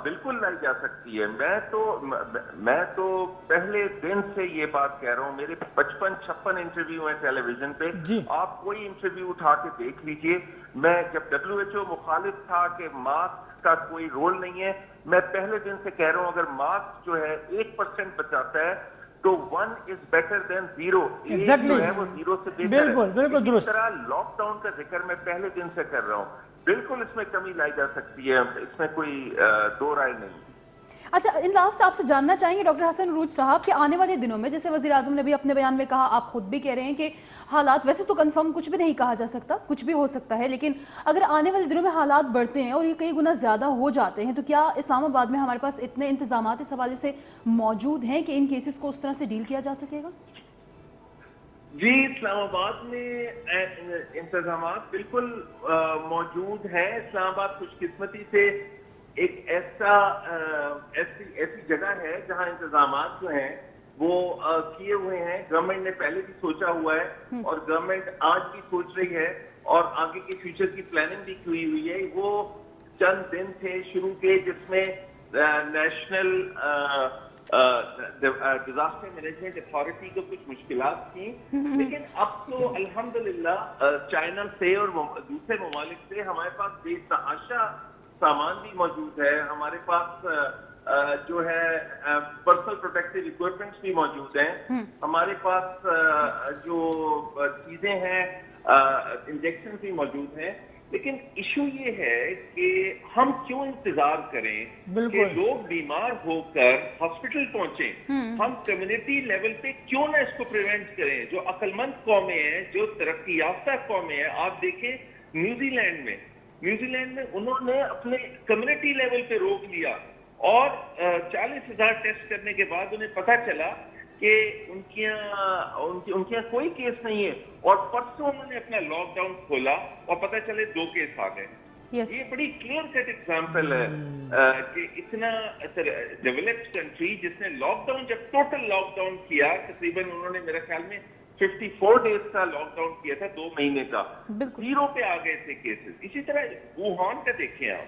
بالکل لائی جا سکتی ہے. میں تو پہلے دن سے یہ بات کہہ رہا ہوں. میرے 55-56 انٹرویو ہیں ٹیلی ویژن پہ. آپ کوئی انٹرویو اٹھا کے دیکھ لیجئے. میں جب WHO مخالف تھا کہ ماسک کا کوئی رول نہیں ہے، میں پہلے دن سے کہہ رہا ہوں اگر ماسک جو ہے 1% بچاتا ہے تو 1 is better than 0. جو ہے وہ 0 سے بہتر ہے. بالکل درست. اس طرح لاک ڈاؤن کا ذکر میں پہلے دن سے کر رہا ہوں. بالکل اس میں کمی لائی جا سکتی ہے، اس میں کوئی دو رائے نہیں. اچھا ان لاسٹ آپ سے جاننا چاہیں گے ڈاکٹر حسن عروج صاحب کہ آنے والے دنوں میں جیسے وزیر اعظم نے بھی اپنے بیان میں کہا, آپ خود بھی کہہ رہے ہیں کہ حالات, ویسے تو کنفرم کچھ بھی نہیں کہا جا سکتا, کچھ بھی ہو سکتا ہے, لیکن اگر آنے والے دنوں میں حالات بڑھتے ہیں اور یہ کئی گنا زیادہ ہو جاتے ہیں تو کیا اسلام آباد میں ہمارے پاس اتنے انتظامات اس حوالے سے موجود ہیں کہ ان کیسز کو اس طرح سے ڈیل کیا جا سکے گا؟ جی, اسلام آباد میں انتظامات بالکل موجود ہیں. اسلام آباد خوش قسمتی سے ایک ایسی جگہ ہے جہاں انتظامات جو ہیں وہ کیے ہوئے ہیں. گورنمنٹ نے پہلے بھی سوچا ہوا ہے اور گورنمنٹ آج بھی سوچ رہی ہے اور آگے کے فیوچر کی پلاننگ بھی کی ہوئی ہے. وہ چند دن تھے شروع کے جس میں نیشنل ڈیزاسٹر مینجمنٹ اتھارٹی کو کچھ مشکلات تھیں, لیکن اب تو الحمدللہ چائنا سے اور دوسرے ممالک سے ہمارے پاس بے تحاشا سامان بھی موجود ہے. ہمارے پاس جو ہے پرسنل پروٹیکٹیو اکوپمنٹس بھی موجود ہیں. ہمارے پاس جو چیزیں ہیں انجیکشن بھی موجود ہیں. لیکن ایشو یہ ہے کہ ہم کیوں انتظار کریں کہ لوگ بیمار ہو کر ہاسپٹل پہنچیں. ہم کمیونٹی لیول پہ کیوں نہ اس کو پریونٹ کریں. جو عقل مند قومیں ہیں, جو ترقی یافتہ قومیں ہیں, آپ دیکھیں نیوزی لینڈ میں انہوں نے اپنے کمیونٹی لیول پہ روک لیا اور 40,000 ٹیسٹ کرنے کے بعد انہیں پتہ چلا کہ ان کے یہاں کوئی کیس نہیں ہے, اور پرسوں انہوں نے اپنا لاک ڈاؤن کھولا اور پتہ چلے 2 کیس آ گئے. یہ بڑی کلیئر کٹ ایگزامپل ہے کہ اتنا ڈیولپڈ کنٹری جس نے لاک ڈاؤن, جب ٹوٹل لاک ڈاؤن کیا, تقریباً انہوں نے میرے خیال میں 54 ڈیز کا لاک ڈاؤن کیا تھا, 2 مہینے کا, 0 پہ آ گئے تھے کیسز. اسی طرح ووہان کا دیکھیں آپ.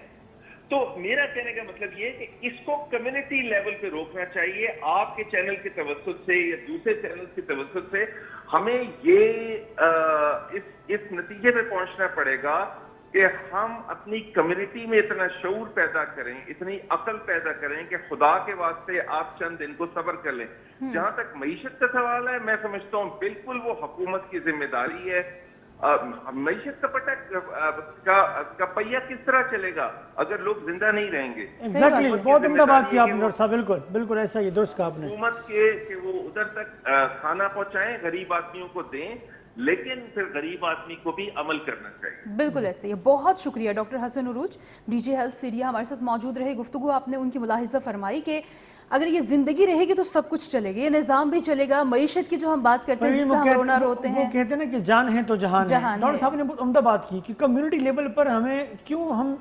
تو میرا کہنے کا مطلب یہ ہے کہ اس کو کمیونٹی لیول پہ روکنا چاہیے. آپ کے چینل کے توسط سے یا دوسرے چینل کے توسط سے ہمیں یہ اس نتیجے پہ پہنچنا پڑے گا کہ ہم اپنی کمیونٹی میں اتنا شعور پیدا کریں, اتنی عقل پیدا کریں کہ خدا کے واسطے آپ چند دن کو صبر کر لیں. جہاں تک معیشت کا سوال ہے, میں سمجھتا ہوں بالکل وہ حکومت کی ذمہ داری ہے. معیشت کا پہیہ کس طرح چلے گا اگر لوگ زندہ نہیں رہیں گے؟ ایگزیکٹلی, بہت عمدہ بات کی آپ نے ڈاکٹر صاحب. بالکل ایسا ہی درست کہا آپ نے. حکومت کے کہ وہ ادھر تک کھانا پہنچائیں, غریب آدمیوں کو دیں, لیکن پھر غریب آدمی کو بھی عمل کرنا چاہیے. بالکل ایسے ہی. بہت شکریہ ڈاکٹر حسن عروج, ڈی جے ہیلتھ سیڈیا ہمارے ساتھ موجود رہے. گفتگو آپ نے ان کی ملاحظہ فرمائی کہ اگر یہ زندگی رہے گی تو سب کچھ چلے گا, یہ نظام بھی چلے گا. معیشت کی جو ہم بات کرتے ہیں جس سے ہم رونا روتے ہیں, وہ کہتے ہیں نا کہ جان ہے تو جہان ہے. ڈاکٹر صاحب نے بہت عمدہ بات کی کہ کمیونٹی لیول پر ہمیں کیوں ہم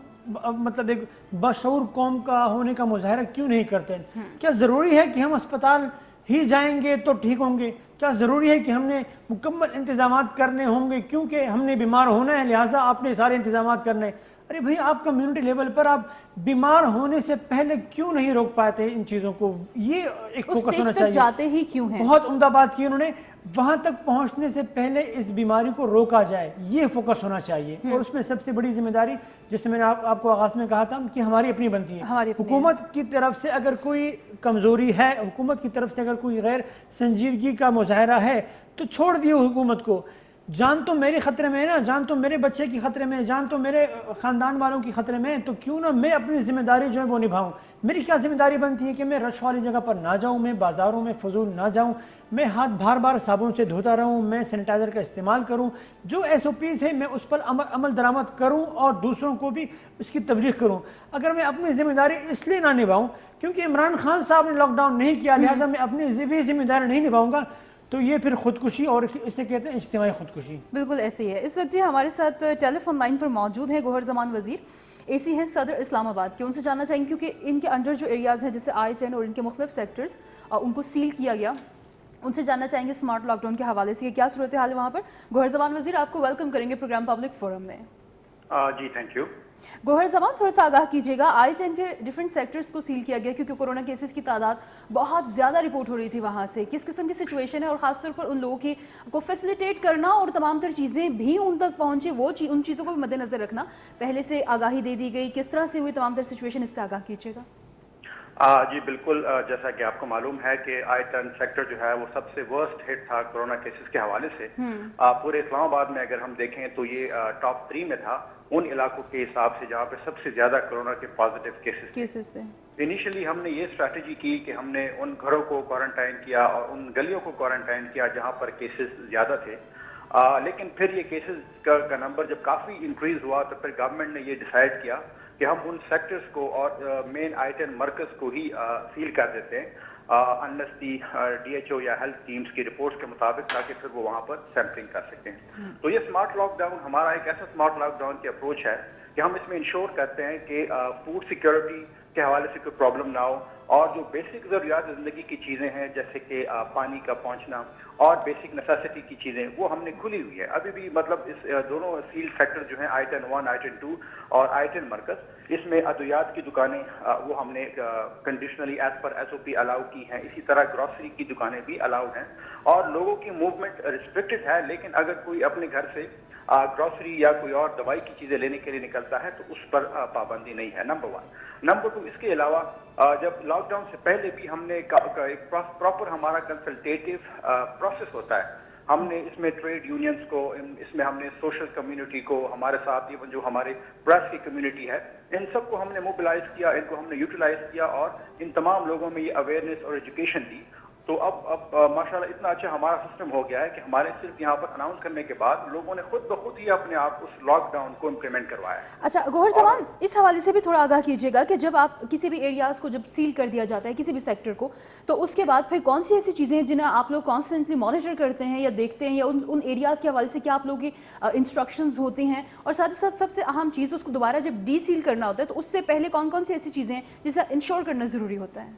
مطلب ایک بشعور قوم کا ہونے کا مظاہرہ کیوں نہیں کرتے. کیا ضروری ہے کہ ہم اسپتال ہی جائیں گے تو ٹھیک ہوں گے؟ کیا ضروری ہے کہ ہم نے مکمل انتظامات کرنے ہوں گے کیونکہ ہم نے بیمار ہونا ہے لہٰذا آپ نے سارے انتظامات کرنے؟ ارے بھائی, آپ کمیونٹی لیول پر آپ بیمار ہونے سے پہلے کیوں نہیں روک پاتے ان چیزوں کو؟ یہ ایک فوکس ہونا چاہیے. جاتے ہی کیوں ہیں؟ بہت عمدہ بات کی انہوں نے. وہاں تک پہنچنے سے پہلے اس بیماری کو روکا جائے, یہ فوکس ہونا چاہیے. اور اس میں سب سے بڑی ذمہ داری, جیسے میں نے آپ کو آغاز میں کہا تھا, کہ ہماری اپنی بنتی ہے. حکومت کی طرف سے اگر کوئی کمزوری ہے, حکومت کی طرف سے اگر کوئی غیر سنجیدگی کا مظاہرہ ہے تو چھوڑ دیے حکومت کو. جان تو میرے خطرے میں ہے نا, جان تو میرے بچے کی خطرے میں ہے, جان تو میرے خاندان والوں کی خطرے میں ہے, تو کیوں نہ میں اپنی ذمہ داری جو ہے وہ نبھاؤں. میری کیا ذمہ داری بنتی ہے کہ میں رش والی جگہ پر نہ جاؤں, میں بازاروں میں فضول نہ جاؤں, میں ہاتھ بار بار صابن سے دھوتا رہوں, میں سینیٹائزر کا استعمال کروں, جو SOPs ہے میں اس پر عمل درآمد کروں اور دوسروں کو بھی اس کی تبلیغ کروں. اگر میں اپنی ذمہ داری اس لیے نہ نبھاؤں کیونکہ عمران خان صاحب نے لاک ڈاؤن نہیں کیا لہٰذا میں اپنی ذمہ داری نہیں نبھاؤں گا, تو یہ پھر خودکشی, اور اسے کہتے ہیں اجتماعی خودکشی. بالکل ایسے ہی ہے. اس وقت جی ہمارے ساتھ ٹیلی فون لائن پر موجود ہیں گوہر زمان وزیر, AC ہیں صدر اسلام آباد کے. ان سے جاننا چاہیں گے کیونکہ ان کے انڈر جو ایریاز ہیں جیسے I-10 اور ان کے مختلف سیکٹرز ان کو سیل کیا گیا, ان سے جاننا چاہیں گے اسمارٹ لاک ڈاؤن کے حوالے سے کیا صورتحال ہے وہاں پر. گوہر زمان وزیر, آپ کو ویلکم کریں گے پروگرام پبلک فورم میں. جی تھینک یو. گوہر زمان, تھوڑا سا آگاہ کیجیے گا, I-10 کے ڈیفرنٹ سیکٹرز کو سیل کیا گیا کیونکہ کورونا کیسز کی تعداد بہت زیادہ رپورٹ ہو رہی تھی وہاں سے. کس قسم کی سچویشن ہے اور خاص طور پر ان لوگوں کی کو فیسیلیٹیٹ کرنا اور تمام تر چیزیں بھی ان تک پہنچے, وہ ان چیزوں کو بھی مد نظر رکھنا, پہلے سے آگاہی دے دی گئی, کس طرح سے ہوئی تمام تر سچویشن, اس سے آگاہ کیجیے گا. جی بالکل, جیسا کہ آپ کو معلوم ہے کہ I-10 سیکٹر جو ہے وہ سب سے ورسٹ ہٹ تھا کورونا کیسز کے حوالے سے. پورے اسلام آباد میں اگر ہم دیکھیں تو یہ ٹاپ 3 میں تھا, ان علاقوں کے حساب سے جہاں پہ سب سے زیادہ کورونا کے پازیٹیو کیسز تھے. انیشلی ہم نے یہ اسٹریٹجی کی کہ ہم نے ان گھروں کو کوارنٹائن کیا اور ان گلیوں کو کوارنٹائن کیا جہاں پر کیسز زیادہ تھے. لیکن پھر یہ کیسز کا نمبر جب کافی انکریز ہوا تو پھر گورنمنٹ نے یہ ڈیسائیڈ کیا کہ ہم ان سیکٹرز کو اور مین آئی-10 مرکز کو ہی سیل کر دیتے ہیں انلیس دی DHO یا ہیلتھ ٹیمز کی رپورٹس کے مطابق, تاکہ پھر وہ وہاں پر سیمپلنگ کر سکیں. تو یہ اسمارٹ لاک ڈاؤن ہمارا ایک ایسا اسمارٹ لاک ڈاؤن کی اپروچ ہے کہ ہم اس میں انشور کرتے ہیں کہ فوڈ سیکورٹی کے حوالے سے کوئی پرابلم نہ ہو, اور جو بیسک ضروریات زندگی کی چیزیں ہیں جیسے کہ پانی کا پہنچنا اور بیسک نیسیسٹی کی چیزیں وہ ہم نے کھلی ہوئی ہے ابھی بھی. مطلب اس دونوں سیل سیکٹر جو ہیں I-10-1 I-10-2 اور I-10 مرکز, اس میں ادویات کی دکانیں وہ ہم نے کنڈیشنلی ایز پر SOP الاؤ کی ہیں. اسی طرح گروسری کی دکانیں بھی الاؤ ہیں اور لوگوں کی موومنٹ ریسٹرکٹڈ ہے, لیکن اگر کوئی اپنے گھر سے گروسری یا کوئی اور دوائی کی چیزیں لینے کے لیے نکلتا ہے تو اس پر پابندی نہیں ہے. نمبر 1. نمبر 2, اس کے علاوہ جب لاک ڈاؤن سے پہلے بھی ہم نے ایک پراپر ہمارا کنسلٹیٹیو پروسیس ہوتا ہے. ہم نے اس میں ٹریڈ یونینز کو, اس میں ہم نے سوشل کمیونٹی کو, ہمارے ساتھ ایون جو ہمارے پریس کی کمیونٹی ہے, ان سب کو ہم نے موبلائز کیا, ان کو ہم نے یوٹیلائز کیا اور ان تمام لوگوں میں یہ اویئرنیس اور ایجوکیشن دی. تو اب ماشاءاللہ اتنا اچھا ہمارا سسٹم ہو گیا ہے کہ ہمارے صرف یہاں پر اناؤنس کرنے کے بعد لوگوں نے خود بخود ہی اپنے آپ اس لاک ڈاؤن کو امپلیمنٹ کروایا ہے. اچھا گوہر زمان, اس حوالے سے بھی تھوڑا آگاہ کیجیے گا کہ جب آپ کسی بھی ایریاز کو جب سیل کر دیا جاتا ہے کسی بھی سیکٹر کو, تو اس کے بعد پھر کون سی ایسی چیزیں ہیں جنہیں آپ لوگ کانسٹنٹلی مانیٹر کرتے ہیں یا دیکھتے ہیں, یا ان ایریاز کے حوالے سے کیا آپ لوگوں کی انسٹرکشنز ہوتی ہیں, اور ساتھ ہی ساتھ سب سے اہم چیز اس کو دوبارہ جب ڈی سیل کرنا ہوتا ہے تو اس سے پہلے کون کون سی ایسی چیزیں ہیں جسے انشور کرنا ضروری ہوتا ہے؟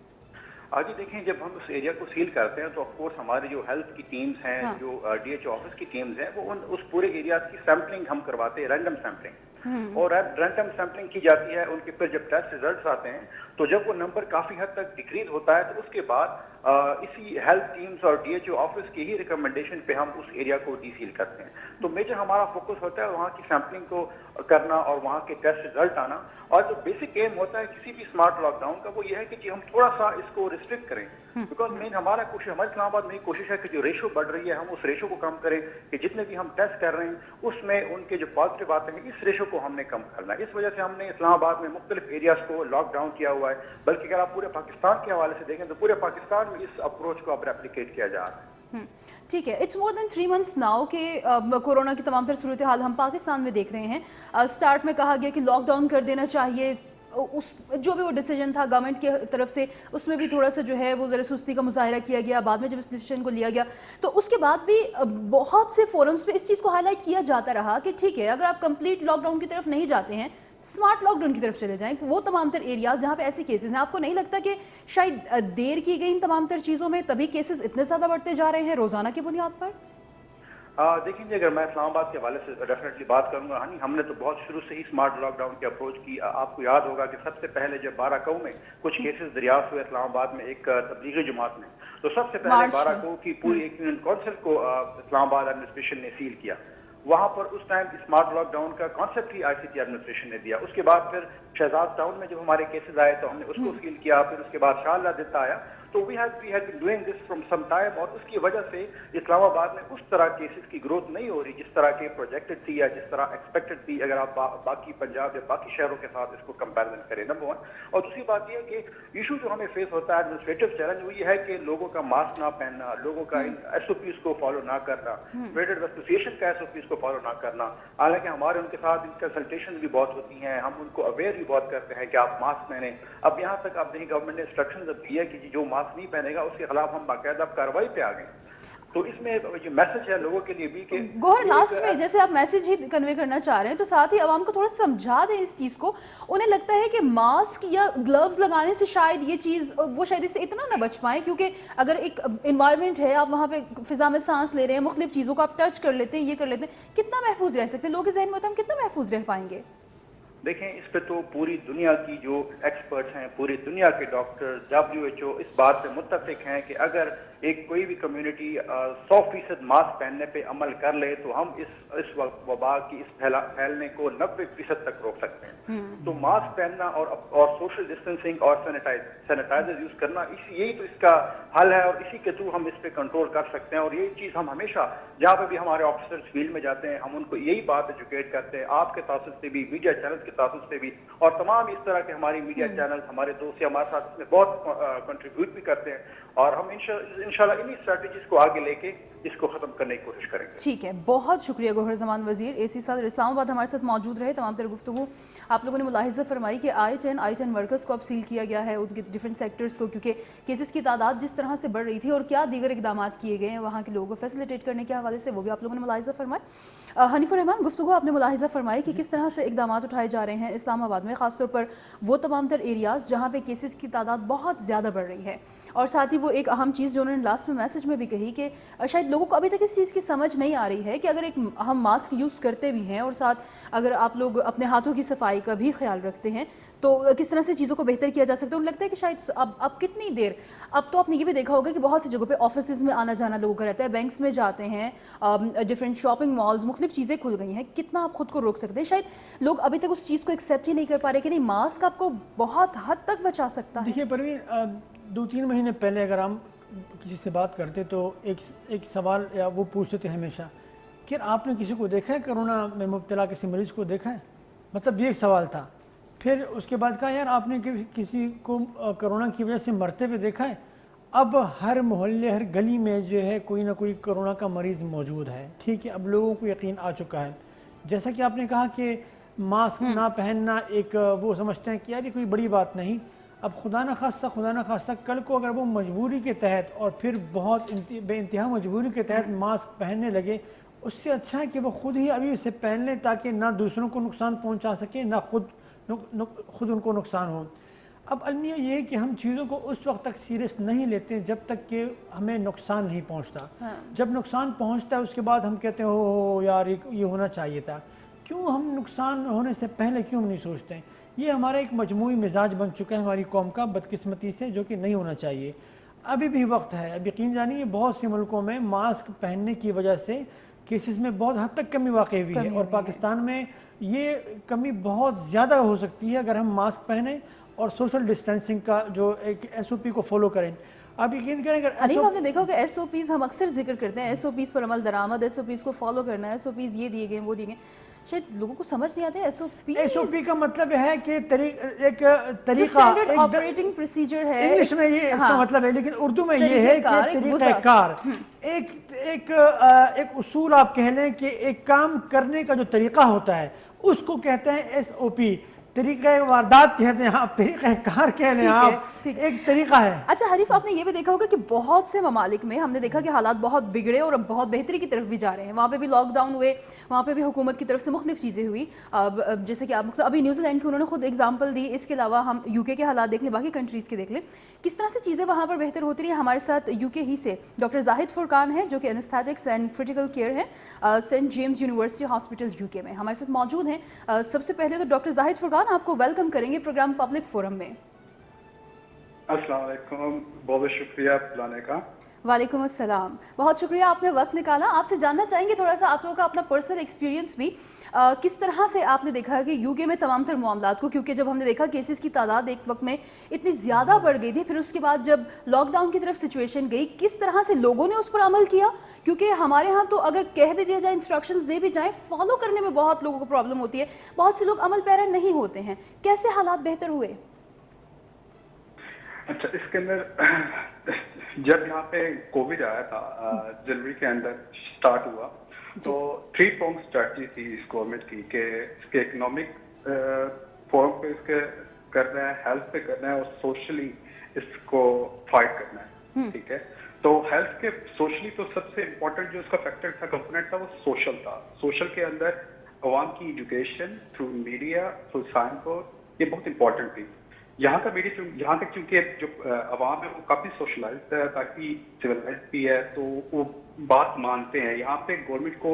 جی دیکھیں, جب ہم اس ایریا کو سیل کرتے ہیں تو آف کورس ہماری جو ہیلتھ کی ٹیمز ہیں, جو DHO آفس کی ٹیمز ہیں, وہ اس پورے ایریا کی سیمپلنگ ہم کرواتے ہیں, رینڈم سیمپلنگ, اور رینڈم سیمپلنگ کی جاتی ہے. ان کے پھر جب ٹیسٹ ریزلٹس آتے ہیں تو جب وہ نمبر کافی حد تک ڈکریز ہوتا ہے تو اس کے بعد اسی ہیلتھ ٹیمز اور DHO آفس کی ہی ریکمنڈیشن پہ ہم اس ایریا کو ڈی سیل کرتے ہیں. تو میجر ہمارا فوکس ہوتا ہے وہاں کی سیمپلنگ کو کرنا اور وہاں کے ٹیسٹ ریزلٹ آنا, اور جو بیسک ایم ہوتا ہے کسی بھی اسمارٹ لاک ڈاؤن کا وہ یہ ہے کہ ہم تھوڑا سا اس کو ریسٹرکٹ کریں, بیکاز مین ہمارا کوشش, ہمارے اسلام آباد میں کوشش ہے کہ جو ریشو بڑھ رہی ہے ہم اس ریشو کو کم کریں, کہ جتنے بھی ہم ٹیسٹ کر رہے ہیں اس میں ان کے جو پازیٹیو آتے ہیں اس ریشو کو ہم نے کم کرنا ہے. اس وجہ سے ہم نے اسلام آباد میں مختلف ایریاز کو لاک ڈاؤن کیا ہوا ہے, بلکہ اگر آپ پورے پاکستان کے حوالے سے دیکھیں تو پورے پاکستان میں اس اپروچ کو اب ریپلیکیٹ کیا جا رہا ہے. ٹھیک ہے, it's more than 3 months now کہ کورونا کی تمام تر صورتحال ہم پاکستان میں دیکھ رہے ہیں. اسٹارٹ میں کہا گیا کہ لاک ڈاؤن کر دینا چاہیے, اس جو بھی وہ ڈیسیجن تھا گورنمنٹ کی طرف سے اس میں بھی تھوڑا سا جو ہے وہ ذرا سستی کا مظاہرہ کیا گیا. بعد میں جب اس ڈیسیجن کو لیا گیا تو اس کے بعد بھی بہت سے فورمز پہ اس چیز کو ہائی لائٹ کیا جاتا رہا کہ ٹھیک ہے, اگر آپ کمپلیٹ لاک ڈاؤن کی طرف نہیں جاتے ہیں, اسمارٹ لاک ڈاؤن کی طرف چلے جائیں, وہ تمام تر ایریاز جہاں پہ ایسے کیسز ہیں. آپ کو نہیں لگتا کہ شاید دیر کی گئی ان تمام تر چیزوں میں تبھی کیسز اتنے زیادہ بڑھتے جا رہے ہیں روزانہ کی بنیاد پر؟ دیکھیں جی, اگر میں اسلام آباد کے حوالے سے ڈیفینیٹلی بات کروں گا, ہم نے تو بہت شروع سے ہی اسمارٹ لاک ڈاؤن کی اپروچ کی. آپ کو یاد ہوگا کہ سب سے پہلے جب 12 میں کچھ کیسز دریافت ہوئے اسلام آباد میں ایک تبلیغی جماعت میں, تو سب سے پہلے 12 کی پوری ایک یونین کونسل کو اسلام آباد ایڈمنسٹریشن نے سیل کیا. وہاں پر اس ٹائم اسمارٹ لاک ڈاؤن کا کانسیپٹ ہی ICT ایڈمنسٹریشن نے دیا. اس کے بعد پھر شہزاد ٹاؤن میں جب ہمارے کیسز آئے تو ہم نے اس کو سیل کیا. پھر اس کے بعد شاہ اللہ دیتا آیا. تو we have been doing this from some time, اور اس کی وجہ سے اسلام آباد میں اس طرح کیسز کی گروتھ نہیں ہو رہی جس طرح کے پروجیکٹڈ تھی یا جس طرح ایکسپیکٹڈ تھی اگر آپ باقی پنجاب یا باقی شہروں کے ساتھ اس کو کمپیریزن کریں. نمبر 1. اور دوسری بات یہ ہے کہ ایشو جو ہمیں فیس ہوتا ہے ایڈمنسٹریٹو چیلنج, وہ یہ ہے کہ لوگوں کا ماسک نہ پہننا, لوگوں کا SOPs کو فالو نہ کرنا, ٹریڈ ایسوسیشن کا SOPs کو فالو نہ کرنا. حالانکہ ہمارے ان کے ساتھ کنسلٹیشن بھی بہت ہوتی ہیں, ہم ان کو اویئر بھی بہت کرتے ہیں کہ آپ ماسک پہنیں. اب یہاں تک آپ دیکھیں گورنمنٹ نے انسٹرکشن دی ہے کہ جو ماسک نہیں پہنے گا اس کے خلاف ہم باقاعدہ کارروائی پہ آ گئے. تو اس میں جو میسج ہے لوگوں کے لیے بھی کہ گوہر لاسٹ میں جیسے آپ میسج ہی کنوے کرنا چاہ رہے ہیں تو ساتھ ہی عوام کو تھوڑا سمجھا دیں اس چیز کو. انہیں لگتا ہے کہ ماسک یا گلوز لگانے سے شاید یہ چیز وہ شاید اس سے اتنا نہ بچ پائیں, کیونکہ اگر ایک انوائرمنٹ ہے, آپ وہاں پہ فضا میں سانس لے رہے ہیں, مختلف چیزوں کو آپ ٹچ کر لیتے ہیں, یہ کر لیتے ہیں, کتنا محفوظ رہ سکتے ہیں؟ لوگوں کے ذہن میں ہوتا ہے ہم کتنا محفوظ رہ پائیں گے؟ دیکھیں اس پہ تو پوری دنیا کی جو ایکسپرٹس ہیں, پوری دنیا کے ڈاکٹر, WHO اس بات پہ متفق ہیں کہ اگر ایک کوئی بھی کمیونٹی 100% ماسک پہننے پہ عمل کر لے تو ہم اس وبا کی اس پھیلنے کو 90% تک روک سکتے ہیں. تو ماسک پہننا اور سوشل ڈسٹینسنگ اور سینیٹائزر یوز کرنا یہی تو اس کا حل ہے, اور اسی کے تھرو ہم اس پہ کنٹرول کر سکتے ہیں. اور یہی چیز ہم ہمیشہ جہاں پہ بھی ہمارے آفیسرز فیلڈ میں جاتے ہیں ہم ان کو یہی بات ایجوکیٹ کرتے ہیں, آپ کے تعاون سے بھی, میڈیا چینلز کے تعاون سے بھی, اور تمام اس طرح کے ہماری میڈیا چینلز, ہمارے دوست ہمارے ساتھ اس میں بہت کنٹریبیوٹ بھی کرتے ہیں, اور ہم انشاءاللہ انہی اسٹریٹجیز کو آگے لے کے اس کو ختم کرنے کی کوشش کریں گے. ٹھیک ہے, بہت شکریہ گوہر زمان وزیر AC صدر اسلام آباد ہمارے ساتھ موجود رہے. تمام تر گفتگو آپ لوگوں نے ملاحظہ فرمائی کہ I-10 ورکرز کو اب سیل کیا گیا ہے, ان کے ڈفرینٹ سیکٹرز کو, کیونکہ کیسز کی تعداد جس طرح سے بڑھ رہی تھی, اور کیا دیگر اقدامات کیے گئے ہیں وہاں کے لوگوں کو فیسیلیٹیٹ کرنے کے حوالے سے, وہ بھی آپ لوگوں نے ملاحظہ فرمائی. حنیف الرحمان, گفتگو آپ نے ملاحظہ فرمائی کہ کس طرح سے اقدامات اٹھائے جا رہے ہیں اسلام آباد میں, خاص طور پر وہ تمام تر ایریاز جہاں پہ کیسز کی تعداد بہت زیادہ بڑھ رہی ہے. اور ساتھ ہی وہ ایک اہم چیز جو انہوں نے لاسٹ میں میسج میں بھی کہی کہ شاید لوگوں کو ابھی تک اس چیز کی سمجھ نہیں آ رہی ہے کہ اگر ایک ہم ماسک یوز کرتے بھی ہیں اور ساتھ اگر آپ لوگ اپنے ہاتھوں کی صفائی کا بھی خیال رکھتے ہیں تو کس طرح سے چیزوں کو بہتر کیا جا سکتا ہے. انہیں لگتا ہے کہ شاید اب کتنی دیر, اب تو آپ نے یہ بھی دیکھا ہوگا کہ بہت سی جگہوں پہ آفیسز میں آنا جانا لوگوں کا رہتا ہے, بینکس میں جاتے ہیں, ڈفرینٹ شاپنگ مالز, مختلف چیزیں کھل گئی ہیں. کتنا آپ خود کو روک سکتے ہیں؟ شاید لوگ ابھی تک اس چیز کو ایکسیپٹ ہی نہیں کر پا رہے کہ نہیں ماسک آپ کو بہت حد تک بچا سکتا ہے. دیکھیے پروین, 2-3 مہینے پہلے اگر ہم کسی سے بات کرتے تو ایک سوال یا وہ پوچھتے تھے ہمیشہ کہ آپ نے کسی کو دیکھا ہے کرونا میں مبتلا کسی مریض کو دیکھا ہے, مطلب یہ ایک سوال تھا. پھر اس کے بعد کہا یار آپ نے کسی کو کرونا کی وجہ سے مرتے ہوئے دیکھا ہے؟ اب ہر محلے ہر گلی میں جو ہے کوئی نہ کوئی کرونا کا مریض موجود ہے. ٹھیک ہے, اب لوگوں کو یقین آ چکا ہے. جیسا کہ آپ نے کہا کہ ماسک نہ پہننا ایک وہ سمجھتے ہیں کہ یار یہ کوئی بڑی بات نہیں. اب خدا نہ خواستہ کل کو اگر وہ مجبوری کے تحت اور پھر بہت بے انتہا مجبوری کے تحت ماسک پہننے لگے, اس سے اچھا ہے کہ وہ خود ہی ابھی اسے پہن لیں تاکہ نہ دوسروں کو نقصان پہنچا سکیں نہ خود ان کو نقصان ہو. اب المیہ یہ ہے کہ ہم چیزوں کو اس وقت تک سیریس نہیں لیتے جب تک کہ ہمیں نقصان نہیں پہنچتا. جب نقصان پہنچتا ہے اس کے بعد ہم کہتے ہیں ہو یار یہ ہونا چاہیے تھا. کیوں ہم نقصان ہونے سے پہلے کیوں ہم نہیں سوچتے ہیں؟ یہ ہمارا ایک مجموعی مزاج بن چکا ہے ہماری قوم کا, بدقسمتی سے, جو کہ نہیں ہونا چاہیے. ابھی بھی وقت ہے. اب یقین جانیے بہت سے ملکوں میں ماسک پہننے کی وجہ سے کیسز میں بہت حد تک کمی واقع ہوئی ہے, اور پاکستان میں یہ کمی بہت زیادہ ہو سکتی ہے اگر ہم ماسک پہنیں اور سوشل ڈسٹینسنگ کا جو ایک SOP کو فالو کریں. آپ یقین کریں اگر حنیف آپ نے دیکھا ہوگا SOPs ہم اکثر ذکر کرتے ہیں, SOPs پر عمل درآمد, SOPs کو فالو کرنا, SOPs یہ دیے گئے وہ دیے گئے, شاید لوگوں کو سمجھ نہیں آتا ہے. SOP کا مطلب ہے کہ ایک طریقہ, آپریٹنگ پروسیجر ہے انگلش میں یہ اس کا مطلب ہے, لیکن اردو میں یہ ہے کہ طریقہ کار, ایک اصول آپ کہہ لیں کہ ایک کام کرنے کا جو طریقہ ہوتا ہے اس کو کہتے ہیں SOP. طریقہ واردات کہتے ہیں آپ, طریقہ کار کہہ لیں آپ, ایک طریقہ ہے. اچھا حنیف, آپ نے یہ بھی دیکھا ہوگا کہ بہت سے ممالک میں ہم نے دیکھا کہ حالات بہت بگڑے اور اب بہت بہتری کی طرف بھی جا رہے ہیں. وہاں پہ بھی لاک ڈاؤن ہوئے, وہاں پہ بھی حکومت کی طرف سے مختلف چیزیں ہوئی, جیسے کہ آپ ابھی نیوزی لینڈ کی انہوں نے خود اگزامپل دی. اس کے علاوہ ہم UK کے حالات دیکھ لیں, باقی کنٹریز کے دیکھ لیں, کس طرح سے چیزیں وہاں پر بہتر ہوتی رہی. ہمارے ساتھ UK ہی سے ڈاکٹر زاہد فرقان ہیں جو کہ اینستھیٹکس اینڈ کرٹیکل کیئر ہے Saint James University hospital UK میں, ہمارے ساتھ موجود ہیں. سب سے پہلے تو ڈاکٹر زاہد فرقان, آپ کو ویلکم کریں گے پروگرام پبلک فورم میں. السلام علیکم, بہت شکریہ بلانے کا. وعلیکم السلام, بہت شکریہ آپ نے وقت نکالا. آپ سے جاننا چاہیں گے تھوڑا سا آپ لوگوں کا اپنا پرسنل ایکسپیرینس بھی, کس طرح سے آپ نے دیکھا کہ UK میں تمام تر معاملات کو, کیونکہ جب ہم نے دیکھا کیسز کی تعداد ایک وقت میں اتنی زیادہ بڑھ گئی تھی, پھر اس کے بعد جب لاک ڈاؤن کی طرف سچویشن گئی, کس طرح سے لوگوں نے اس پر عمل کیا. کیونکہ ہمارے ہاں تو اگر کہہ بھی دیا جائے, انسٹرکشنز دے بھی جائیں, فالو کرنے میں بہت لوگوں کو پرابلم ہوتی ہے, بہت سے لوگ عمل پیرا نہیں ہوتے ہیں. کیسے حالات بہتر ہوئے؟ اچھا, اس کے اندر جب یہاں پہ کووڈ آیا تھا جنوری کے اندر اسٹارٹ ہوا, تو 3 پرونگ اسٹریٹجی تھی اس گورنمنٹ کی کہ اس کے اکنامک فورم پہ اس کے کرنا ہے, ہیلتھ پہ کرنا ہے, اور سوشلی اس کو فائٹ کرنا ہے. ٹھیک ہے, تو ہیلتھ کے سوشلی تو سب سے امپورٹنٹ جو اس کا فیکٹر تھا, کمپوننٹ تھا, وہ سوشل تھا. سوشل کے اندر عوام کی education through media, through sign board, یہ بہت امپورٹنٹ تھی. یہاں کا میڈیا یہاں تک چونکہ جو عوام ہے وہ کافی سوشلائزڈ ہے, کافی سویلائزڈ بھی ہے, تو وہ بات مانتے ہیں. یہاں پہ گورنمنٹ کو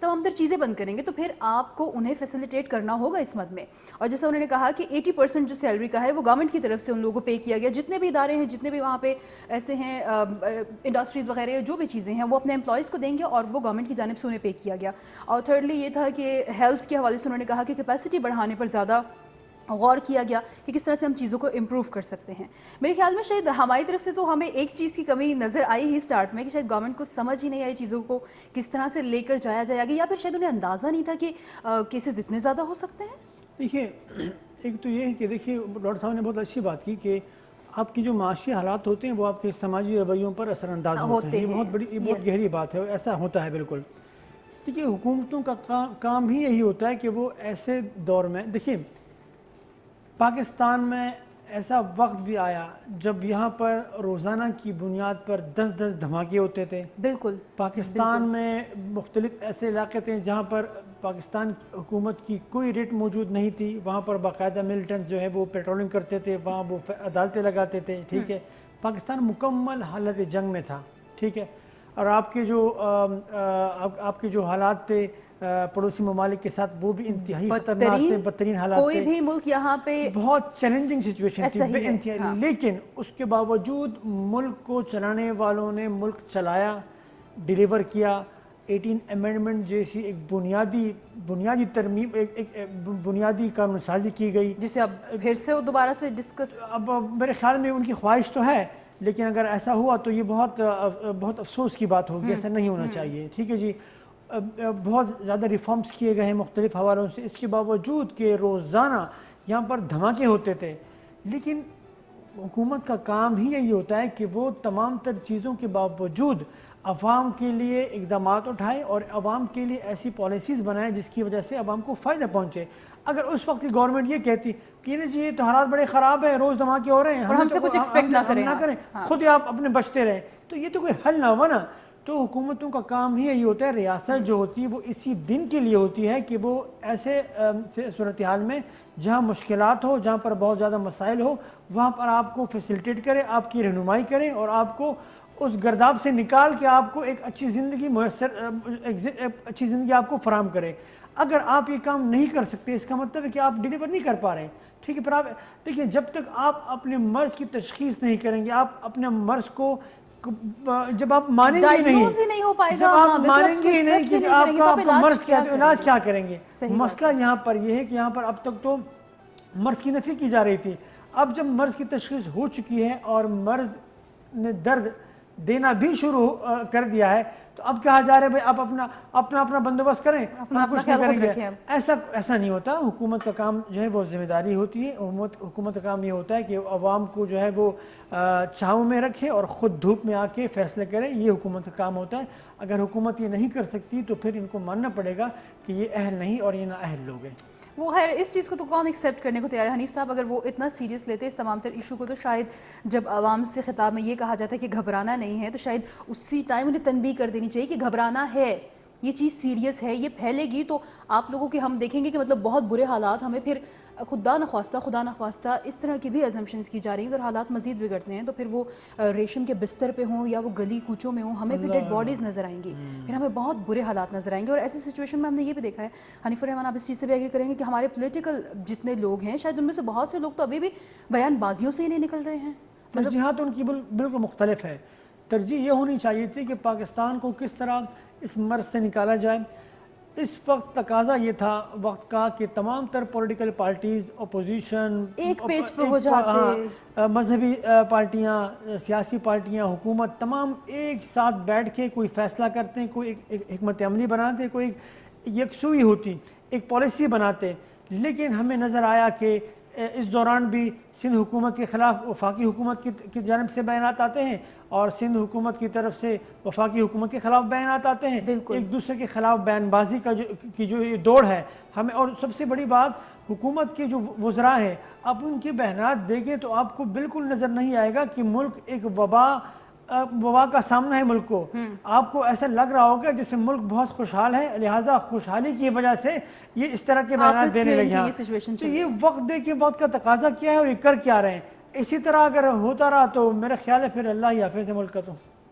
تمام تر چیزیں بند کریں گے, تو پھر آپ کو انہیں فیسیلیٹیٹ کرنا ہوگا اس مد میں. اور جیسا انہوں نے کہا کہ 80% جو سیلری کا ہے وہ گورنمنٹ کی طرف سے ان لوگوں کو پے کیا گیا, جتنے بھی ادارے ہیں, جتنے بھی وہاں پہ ایسے ہیں انڈسٹریز وغیرہ جو بھی چیزیں ہیں وہ اپنے امپلائیز کو دیں گے اور وہ گورنمنٹ کی جانب سے انہیں پے کیا گیا. اور تھرڈلی یہ تھا کہ ہیلتھ کے حوالے سے انہوں نے کہا کہ کیپیسٹی بڑھانے پر زیادہ غور کیا گیا کہ کس طرح سے ہم چیزوں کو امپروو کر سکتے ہیں. میرے خیال میں شاید ہماری طرف سے تو ہمیں ایک چیز کی کمی نظر آئی ہی اسٹارٹ میں کہ شاید گورنمنٹ کو سمجھ ہی نہیں آئی چیزوں کو کس طرح سے لے کر جایا جائے گا, یا پھر شاید انہیں اندازہ نہیں تھا کہ کیسز اتنے زیادہ ہو سکتے ہیں. دیکھیے ایک تو یہ ہے کہ دیکھیے ڈاکٹر صاحب نے بہت اچھی بات کی کہ آپ کی جو معاشی حالات ہوتے ہیں وہ آپ کے سماجی رویوں پر اثر انداز ہوتے ہیں. یہ بہت گہری بات ہے, ایسا ہوتا ہے بالکل. دیکھیے حکومتوں کا کام ہی یہی ہوتا ہے کہ وہ ایسے دور میں, دیکھیے پاکستان میں ایسا وقت بھی آیا جب یہاں پر روزانہ کی بنیاد پر 10 دھماکے ہوتے تھے. بالکل پاکستان میں مختلف ایسے علاقے تھے جہاں پر پاکستان حکومت کی کوئی ریٹ موجود نہیں تھی, وہاں پر باقاعدہ ملٹنٹ جو ہے وہ پیٹرولنگ کرتے تھے, وہاں وہ عدالتیں لگاتے تھے. ٹھیک ہے, پاکستان مکمل حالت جنگ میں تھا. ٹھیک ہے, اور آپ کے جو حالات تھے پڑوسی ممالک کے ساتھ وہ بھی انتہائی خطرناک تھے, بدترین حالات تھے. کوئی بھی ملک یہاں پہ بہت چیلنجنگ سچویشن تھی بے انتہائی, لیکن اس کے باوجود ملک کو چلانے والوں نے ملک چلایا, ڈیلیور کیا. 18 امینڈمنٹ جیسی ایک بنیادی ترمیم, ایک بنیادی قانون سازی کی گئی, جسے اب پھر سے دوبارہ سے ڈسکس. اب میرے خیال میں ان کی خواہش تو ہے, لیکن اگر ایسا ہوا تو یہ بہت افسوس کی بات ہوگی, ایسا نہیں ہونا چاہیے. ٹھیک ہے جی, بہت زیادہ ریفارمز کیے گئے ہیں مختلف حوالوں سے, اس کے باوجود کہ روزانہ یہاں پر دھماکے ہوتے تھے. لیکن حکومت کا کام ہی یہی ہوتا ہے کہ وہ تمام تر چیزوں کے باوجود عوام کے لیے اقدامات اٹھائے اور عوام کے لیے ایسی پالیسیز بنائے جس کی وجہ سے عوام کو فائدہ پہنچے. اگر اس وقت کی گورنمنٹ یہ کہتی کہ جی یہ تو حالات بڑے خراب ہیں, روز دھماکے ہو رہے ہیں, ہم سے کچھ ایکسپیکٹ نہ کریں, خود ہی آپ اپنے بچتے رہیں, تو یہ تو کوئی حل نہ ہوا نا. تو حکومتوں کا کام ہی یہی ہوتا ہے, ریاست جو ہوتی ہے وہ اسی دن کے لیے ہوتی ہے کہ وہ ایسے صورتحال میں جہاں مشکلات ہو, جہاں پر بہت زیادہ مسائل ہو, وہاں پر آپ کو فیسیلیٹیٹ کرے, آپ کی رہنمائی کرے اور آپ کو اس گرداب سے نکال کے آپ کو ایک اچھی زندگی آپ کو فراہم کرے. اگر آپ یہ کام نہیں کر سکتے اس کا مطلب ہے کہ آپ ڈیلیور نہیں کر پا رہے ہیں. ٹھیک ہے, پھر آپ دیکھیں جب تک آپ اپنے مرض کی تشخیص نہیں کریں گے, آپ اپنے مرض کو جب آپ مانیں گے نہیں, جب آپ مانیں گے نہیں کہ آپ کا مرض کیا ہے تو علاج کیا کریں گے. مسئلہ یہاں پر یہ ہے کہ یہاں پر اب تک تو مرض کی نفی کی جا رہی تھی, اب جب مرض کی تشخیص ہو چکی ہے اور مرض نے درد دینا بھی شروع کر دیا ہے تو اب کہا جا رہا ہے بھائی آپ اپنا بندوبست کریں, ہم کچھ نہیں کریں گے. ایسا نہیں ہوتا. حکومت کا کام جو ہے وہ ذمہ داری ہوتی ہے. حکومت کا کام یہ ہوتا ہے کہ عوام کو جو ہے وہ چھاؤں میں رکھے اور خود دھوپ میں آ کے فیصلے کرے, یہ حکومت کا کام ہوتا ہے. اگر حکومت یہ نہیں کر سکتی تو پھر ان کو ماننا پڑے گا کہ یہ اہل نہیں اور یہ نااہل لوگ ہیں. وہ خیر اس چیز کو تو کون ایکسیپٹ کرنے کو تیار ہے. حنیف صاحب اگر وہ اتنا سیریس لیتے اس تمام تر ایشو کو تو شاید جب عوام سے خطاب میں یہ کہا جاتا ہے کہ گھبرانا نہیں ہے تو شاید اسی ٹائم انہیں تنبیہ کر دینی چاہیے کہ گھبرانا ہے, یہ چیز سیریس ہے, یہ پھیلے گی تو آپ لوگوں کے ہم دیکھیں گے کہ مطلب بہت برے حالات ہمیں پھر خدا نخواستہ اس طرح کی بھی ایزمپشنز کی جا رہی ہیں. اگر حالات مزید بگڑتے ہیں تو پھر وہ ریشم کے بستر پہ ہوں یا وہ گلی کوچوں میں ہوں, ہمیں پھر ڈیڈ باڈیز نظر آئیں گی, پھر ہمیں بہت برے حالات نظر آئیں گے. اور ایسی سچویشن میں ہم نے یہ بھی دیکھا ہے, حنیف الرحمان آپ اس چیز سے بھی ایگری کریں گے کہ ہمارے پولیٹیکل جتنے لوگ ہیں شاید ان میں سے بہت سے لوگ تو ابھی بھی بیان بازیوں سے ہی نہیں نکل رہے ہیں. ترجیحات ان کی بالکل مختلف ہے. ترجیح یہ ہونی چاہیے تھی کہ پاکستان کو کس طرح اس مرض سے نکالا جائے. اس وقت تقاضا یہ تھا وقت کا کہ تمام تر پولیٹیکل پارٹیز, اپوزیشن, ایک پیج پہ ہو جاتے, مذہبی پارٹیاں, سیاسی پارٹیاں, حکومت, تمام ایک ساتھ بیٹھ کے کوئی فیصلہ کرتے ہیں, کوئی ایک حکمت عملی بناتے, کوئی یکسوئی ہوتی, ایک پالیسی بناتے. لیکن ہمیں نظر آیا کہ اس دوران بھی سندھ حکومت کے خلاف وفاقی حکومت کی جانب سے بیانات آتے ہیں اور سندھ حکومت کی طرف سے وفاقی حکومت کے خلاف بیانات آتے ہیں. ایک دوسرے کے خلاف بیان بازی کی جو یہ دوڑ ہے ہمیں. اور سب سے بڑی بات حکومت کے جو وزراء ہیں, آپ ان کے بیانات دیکھیں تو آپ کو بالکل نظر نہیں آئے گا کہ ملک ایک وبا کا سامنا ہے ملک کو. آپ کو ایسا لگ رہا ہوگا جیسے ملک بہت خوشحال ہے, لہٰذا خوشحالی کی وجہ سے یہ اس طرح کے بیانات دینے لگے ہیں. تو یہ وقت دے کے وقت کا تقاضا کیا ہے اور یہ کر کیا رہے ہیں. اسی طرح اگر ہوتا رہا تو میرا خیال ہے پھر اللہ ہی حافظ ہے ملک کا. تو